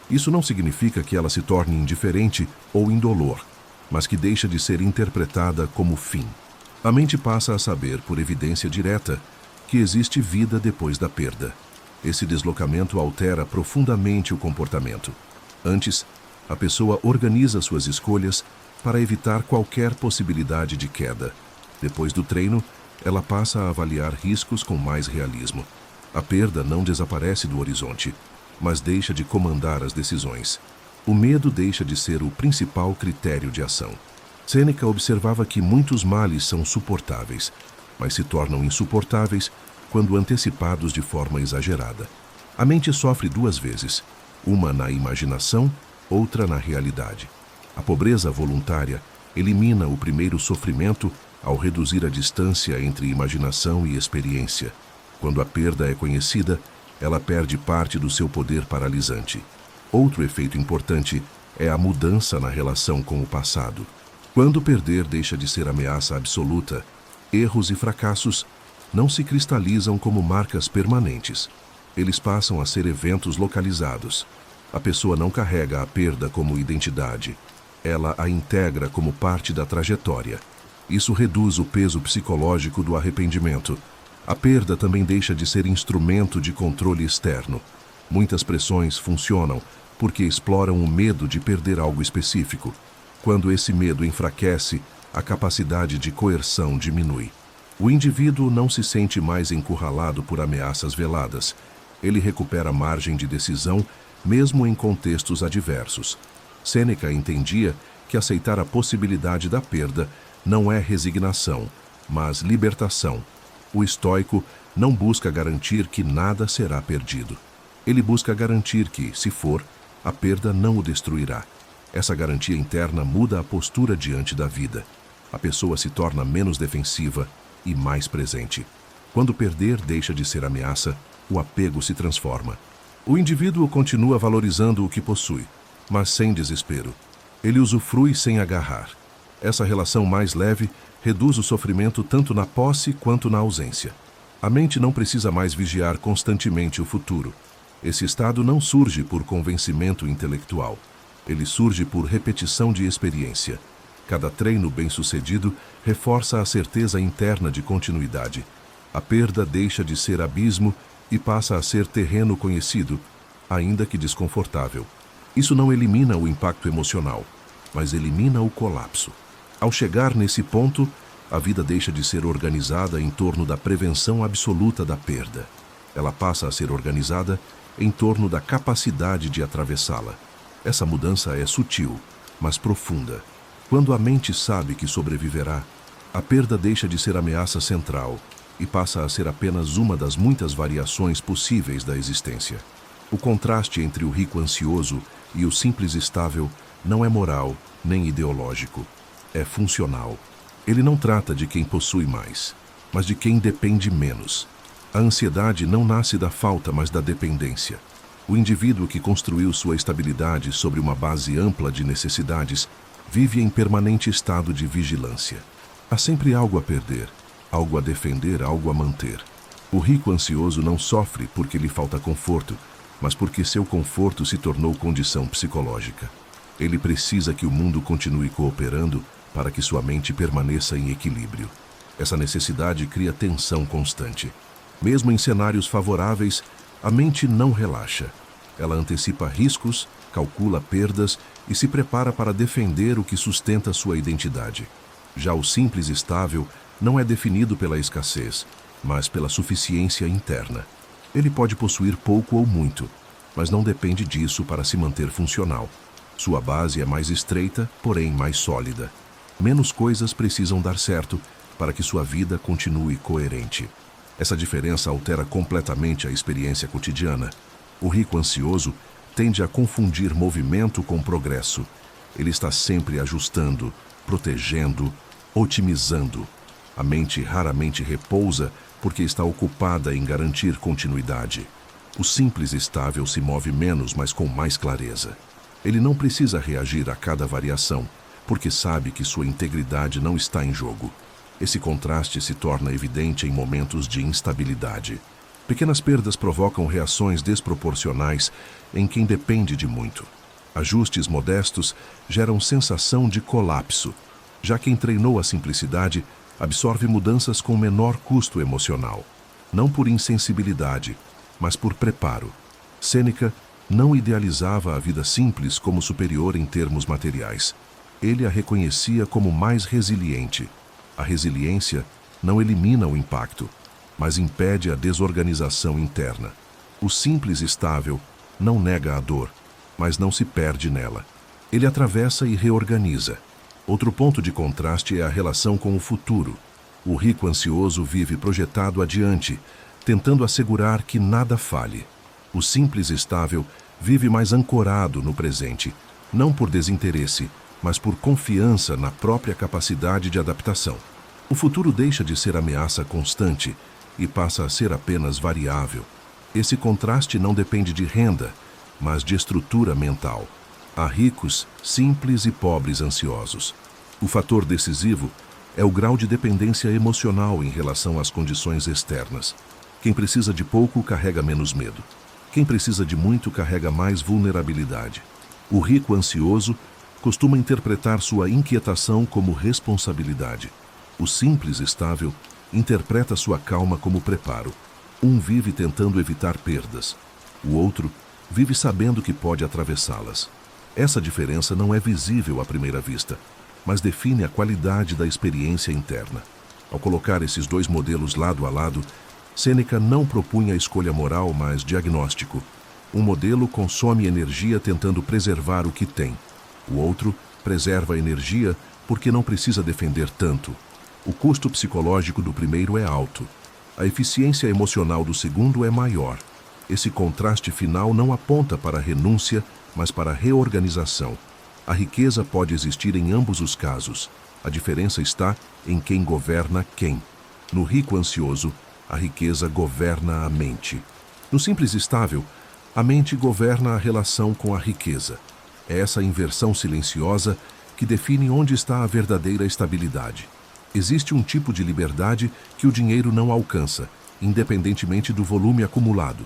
Isso não significa que ela se torne indiferente ou indolor, mas que deixa de ser interpretada como fim. A mente passa a saber, por evidência direta, que existe vida depois da perda. Esse deslocamento altera profundamente o comportamento. Antes, a pessoa organiza suas escolhas para evitar qualquer possibilidade de queda. Depois do treino, ela passa a avaliar riscos com mais realismo. A perda não desaparece do horizonte, mas deixa de comandar as decisões. O medo deixa de ser o principal critério de ação. Sêneca observava que muitos males são suportáveis, mas se tornam insuportáveis quando antecipados de forma exagerada. A mente sofre duas vezes, uma na imaginação, outra na realidade. A pobreza voluntária elimina o primeiro sofrimento ao reduzir a distância entre imaginação e experiência. Quando a perda é conhecida, ela perde parte do seu poder paralisante. Outro efeito importante é a mudança na relação com o passado. Quando perder deixa de ser ameaça absoluta, erros e fracassos não se cristalizam como marcas permanentes. Eles passam a ser eventos localizados. A pessoa não carrega a perda como identidade. Ela a integra como parte da trajetória. Isso reduz o peso psicológico do arrependimento. A perda também deixa de ser instrumento de controle externo. Muitas pressões funcionam porque exploram o medo de perder algo específico. Quando esse medo enfraquece, a capacidade de coerção diminui. O indivíduo não se sente mais encurralado por ameaças veladas. Ele recupera margem de decisão, mesmo em contextos adversos. Sêneca entendia que aceitar a possibilidade da perda não é resignação, mas libertação. O estoico não busca garantir que nada será perdido. Ele busca garantir que, se for, a perda não o destruirá. Essa garantia interna muda a postura diante da vida. A pessoa se torna menos defensiva e mais presente. Quando perder deixa de ser ameaça, o apego se transforma. O indivíduo continua valorizando o que possui, mas sem desespero. Ele usufrui sem agarrar. Essa relação mais leve reduz o sofrimento tanto na posse quanto na ausência. A mente não precisa mais vigiar constantemente o futuro. Esse estado não surge por convencimento intelectual. Ele surge por repetição de experiência. Cada treino bem-sucedido reforça a certeza interna de continuidade. A perda deixa de ser abismo e passa a ser terreno conhecido, ainda que desconfortável. Isso não elimina o impacto emocional, mas elimina o colapso. Ao chegar nesse ponto, a vida deixa de ser organizada em torno da prevenção absoluta da perda. Ela passa a ser organizada em torno da capacidade de atravessá-la. Essa mudança é sutil, mas profunda. Quando a mente sabe que sobreviverá, a perda deixa de ser ameaça central e passa a ser apenas uma das muitas variações possíveis da existência. O contraste entre o rico ansioso e o simples estável não é moral nem ideológico, é funcional. Ele não trata de quem possui mais, mas de quem depende menos. A ansiedade não nasce da falta, mas da dependência. O indivíduo que construiu sua estabilidade sobre uma base ampla de necessidades vive em permanente estado de vigilância. Há sempre algo a perder, algo a defender, algo a manter. O rico ansioso não sofre porque lhe falta conforto, mas porque seu conforto se tornou condição psicológica. Ele precisa que o mundo continue cooperando para que sua mente permaneça em equilíbrio. Essa necessidade cria tensão constante. Mesmo em cenários favoráveis, a mente não relaxa. Ela antecipa riscos, calcula perdas e se prepara para defender o que sustenta sua identidade. Já o simples estável não é definido pela escassez, mas pela suficiência interna. Ele pode possuir pouco ou muito, mas não depende disso para se manter funcional. Sua base é mais estreita, porém mais sólida. Menos coisas precisam dar certo para que sua vida continue coerente. Essa diferença altera completamente a experiência cotidiana. O rico ansioso tende a confundir movimento com progresso. Ele está sempre ajustando, protegendo, otimizando. A mente raramente repousa porque está ocupada em garantir continuidade. O simples estável se move menos, mas com mais clareza. Ele não precisa reagir a cada variação, porque sabe que sua integridade não está em jogo. Esse contraste se torna evidente em momentos de instabilidade. Pequenas perdas provocam reações desproporcionais em quem depende de muito. Ajustes modestos geram sensação de colapso. Já quem treinou a simplicidade absorve mudanças com menor custo emocional. Não por insensibilidade, mas por preparo. Sêneca não idealizava a vida simples como superior em termos materiais. Ele a reconhecia como mais resiliente. A resiliência não elimina o impacto, mas impede a desorganização interna. O simples estável não nega a dor, mas não se perde nela. Ele atravessa e reorganiza. Outro ponto de contraste é a relação com o futuro. O rico ansioso vive projetado adiante, tentando assegurar que nada falhe. O simples estável vive mais ancorado no presente, não por desinteresse, mas por confiança na própria capacidade de adaptação. O futuro deixa de ser ameaça constante e passa a ser apenas variável. Esse contraste não depende de renda, mas de estrutura mental. Há ricos, simples e pobres ansiosos. O fator decisivo é o grau de dependência emocional em relação às condições externas. Quem precisa de pouco carrega menos medo. Quem precisa de muito carrega mais vulnerabilidade. O rico ansioso costuma interpretar sua inquietação como responsabilidade. O simples estável interpreta sua calma como preparo. Um vive tentando evitar perdas. O outro vive sabendo que pode atravessá-las. Essa diferença não é visível à primeira vista, mas define a qualidade da experiência interna. Ao colocar esses dois modelos lado a lado, Sêneca não propunha escolha moral, mas diagnóstico. Um modelo consome energia tentando preservar o que tem. O outro preserva a energia porque não precisa defender tanto. O custo psicológico do primeiro é alto. A eficiência emocional do segundo é maior. Esse contraste final não aponta para a renúncia, mas para a reorganização. A riqueza pode existir em ambos os casos. A diferença está em quem governa quem. No rico ansioso, a riqueza governa a mente. No simples estável, a mente governa a relação com a riqueza. É essa inversão silenciosa que define onde está a verdadeira estabilidade. Existe um tipo de liberdade que o dinheiro não alcança, independentemente do volume acumulado.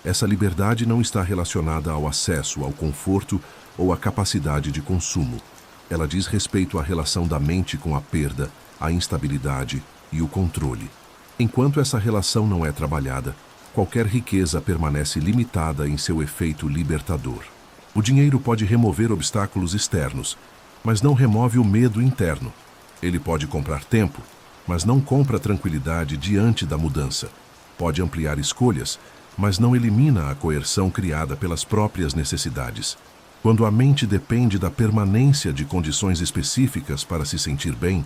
Essa liberdade não está relacionada ao acesso, ao conforto ou à capacidade de consumo. Ela diz respeito à relação da mente com a perda, a instabilidade e o controle. Enquanto essa relação não é trabalhada, qualquer riqueza permanece limitada em seu efeito libertador. O dinheiro pode remover obstáculos externos, mas não remove o medo interno. Ele pode comprar tempo, mas não compra tranquilidade diante da mudança. Pode ampliar escolhas, mas não elimina a coerção criada pelas próprias necessidades. Quando a mente depende da permanência de condições específicas para se sentir bem,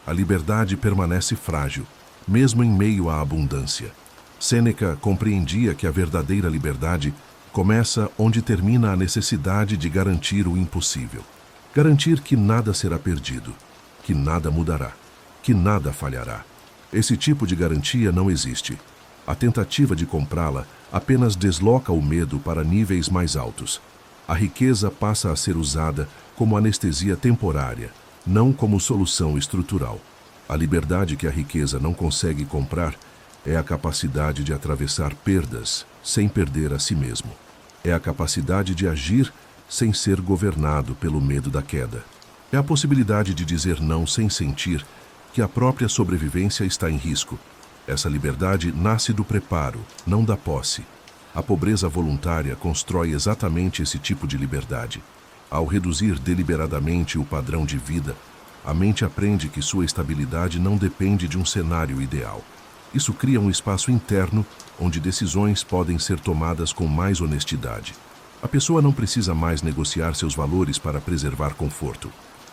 a liberdade permanece frágil, mesmo em meio à abundância. Sêneca compreendia que a verdadeira liberdade começa onde termina a necessidade de garantir o impossível. Garantir que nada será perdido, que nada mudará, que nada falhará. Esse tipo de garantia não existe. A tentativa de comprá-la apenas desloca o medo para níveis mais altos. A riqueza passa a ser usada como anestesia temporária, não como solução estrutural. A liberdade que a riqueza não consegue comprar é a capacidade de atravessar perdas sem perder a si mesmo. É a capacidade de agir sem ser governado pelo medo da queda. É a possibilidade de dizer não sem sentir que a própria sobrevivência está em risco. Essa liberdade nasce do preparo, não da posse. A pobreza voluntária constrói exatamente esse tipo de liberdade. Ao reduzir deliberadamente o padrão de vida, a mente aprende que sua estabilidade não depende de um cenário ideal. Isso cria um espaço interno onde decisões podem ser tomadas com mais honestidade. A pessoa não precisa mais negociar seus valores para preservar conforto.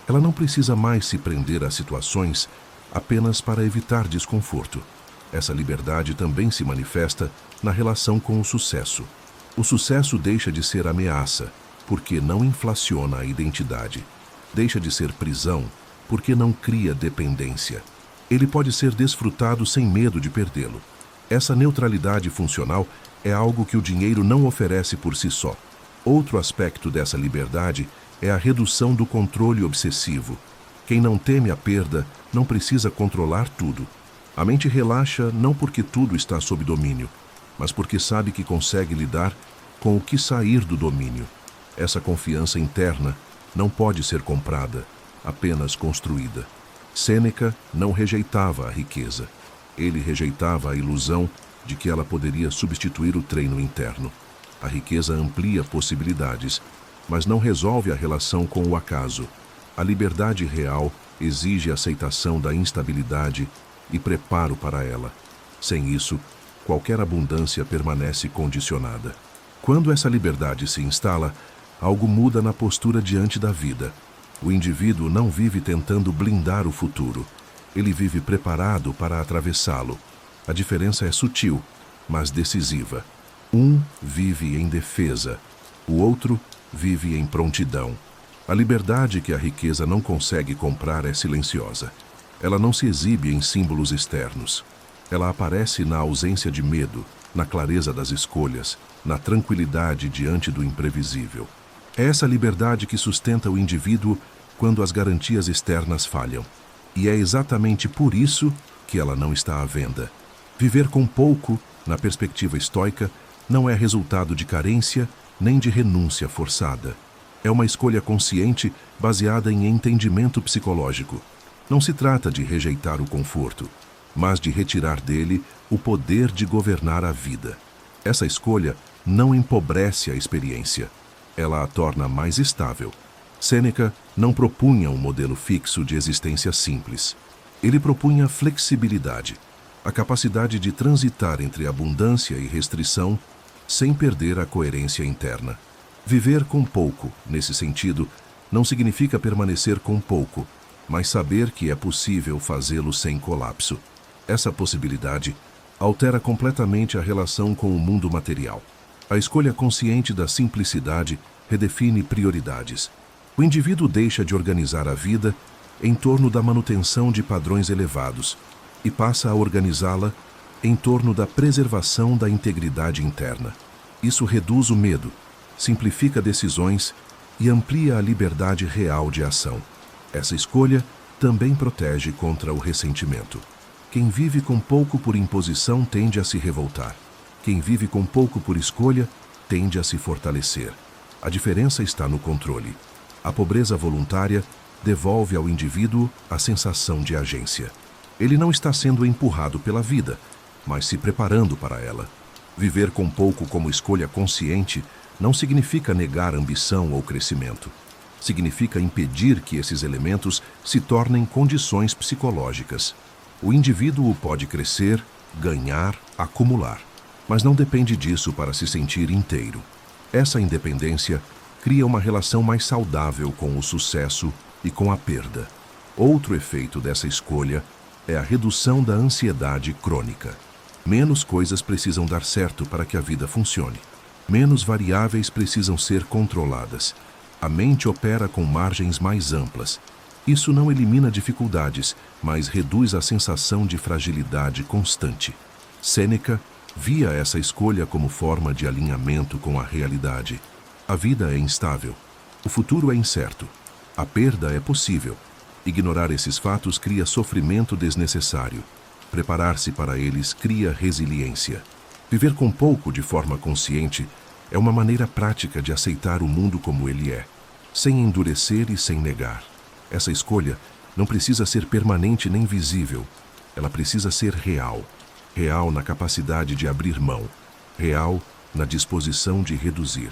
Ela não precisa mais se prender a situações apenas para evitar desconforto. Essa liberdade também se manifesta na relação com o sucesso. O sucesso deixa de ser ameaça, porque não inflaciona a identidade. Deixa de ser prisão, porque não cria dependência. Ele pode ser desfrutado sem medo de perdê-lo. Essa neutralidade funcional é algo que o dinheiro não oferece por si só. Outro aspecto dessa liberdade é a redução do controle obsessivo. Quem não teme a perda não precisa controlar tudo. A mente relaxa não porque tudo está sob domínio, mas porque sabe que consegue lidar com o que sair do domínio. Essa confiança interna não pode ser comprada, apenas construída. Sêneca não rejeitava a riqueza. Ele rejeitava a ilusão de que ela poderia substituir o treino interno. A riqueza amplia possibilidades, mas não resolve a relação com o acaso. A liberdade real exige aceitação da instabilidade e preparo para ela. Sem isso, qualquer abundância permanece condicionada. Quando essa liberdade se instala, algo muda na postura diante da vida. O indivíduo não vive tentando blindar o futuro. Ele vive preparado para atravessá-lo. A diferença é sutil, mas decisiva. Um vive em defesa, o outro vive em prontidão. A liberdade que a riqueza não consegue comprar é silenciosa. Ela não se exibe em símbolos externos. Ela aparece na ausência de medo, na clareza das escolhas, na tranquilidade diante do imprevisível. É essa liberdade que sustenta o indivíduo quando as garantias externas falham. E é exatamente por isso que ela não está à venda. Viver com pouco, na perspectiva estoica, não é resultado de carência nem de renúncia forçada. É uma escolha consciente baseada em entendimento psicológico. Não se trata de rejeitar o conforto, mas de retirar dele o poder de governar a vida. Essa escolha não empobrece a experiência. Ela a torna mais estável. Sêneca não propunha um modelo fixo de existência simples. Ele propunha flexibilidade, a capacidade de transitar entre abundância e restrição sem perder a coerência interna. Viver com pouco, nesse sentido, não significa permanecer com pouco, mas saber que é possível fazê-lo sem colapso. Essa possibilidade altera completamente a relação com o mundo material. A escolha consciente da simplicidade redefine prioridades. O indivíduo deixa de organizar a vida em torno da manutenção de padrões elevados e passa a organizá-la em torno da preservação da integridade interna. Isso reduz o medo, simplifica decisões e amplia a liberdade real de ação. Essa escolha também protege contra o ressentimento. Quem vive com pouco por imposição tende a se revoltar. Quem vive com pouco por escolha tende a se fortalecer. A diferença está no controle. A pobreza voluntária devolve ao indivíduo a sensação de agência. Ele não está sendo empurrado pela vida, mas se preparando para ela. Viver com pouco como escolha consciente não significa negar ambição ou crescimento. Significa impedir que esses elementos se tornem condições psicológicas. O indivíduo pode crescer, ganhar, acumular, mas não depende disso para se sentir inteiro. Essa independência cria uma relação mais saudável com o sucesso e com a perda. Outro efeito dessa escolha é a redução da ansiedade crônica. Menos coisas precisam dar certo para que a vida funcione. Menos variáveis precisam ser controladas. A mente opera com margens mais amplas. Isso não elimina dificuldades, mas reduz a sensação de fragilidade constante. Sêneca via essa escolha como forma de alinhamento com a realidade. A vida é instável. O futuro é incerto. A perda é possível. Ignorar esses fatos cria sofrimento desnecessário. Preparar-se para eles cria resiliência. Viver com pouco de forma consciente é uma maneira prática de aceitar o mundo como ele é, sem endurecer e sem negar. Essa escolha não precisa ser permanente nem visível. Ela precisa ser real. Real na capacidade de abrir mão. Real na disposição de reduzir.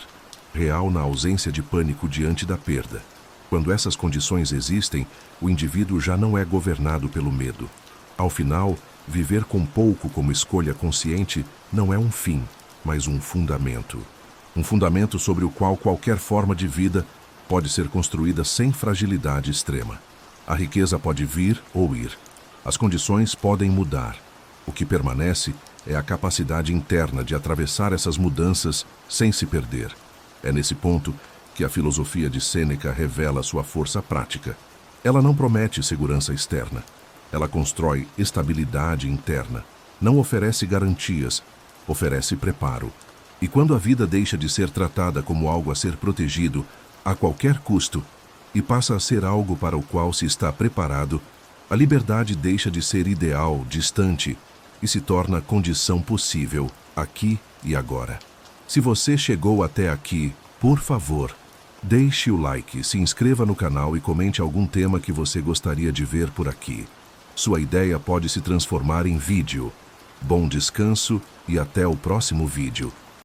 Real na ausência de pânico diante da perda. Quando essas condições existem, o indivíduo já não é governado pelo medo. Ao final, viver com pouco como escolha consciente não é um fim, mas um fundamento. Um fundamento sobre o qual qualquer forma de vida pode ser construída sem fragilidade extrema. A riqueza pode vir ou ir. As condições podem mudar, O que permanece é a capacidade interna de atravessar essas mudanças sem se perder. É nesse ponto que a filosofia de Sêneca revela sua força prática. Ela não promete segurança externa. Ela constrói estabilidade interna. Não oferece garantias, oferece preparo. E quando a vida deixa de ser tratada como algo a ser protegido a qualquer custo e passa a ser algo para o qual se está preparado, a liberdade deixa de ser ideal, distante, e se torna condição possível, aqui e agora. Se você chegou até aqui, por favor, deixe o like, se inscreva no canal e comente algum tema que você gostaria de ver por aqui. Sua ideia pode se transformar em vídeo. Bom descanso e até o próximo vídeo.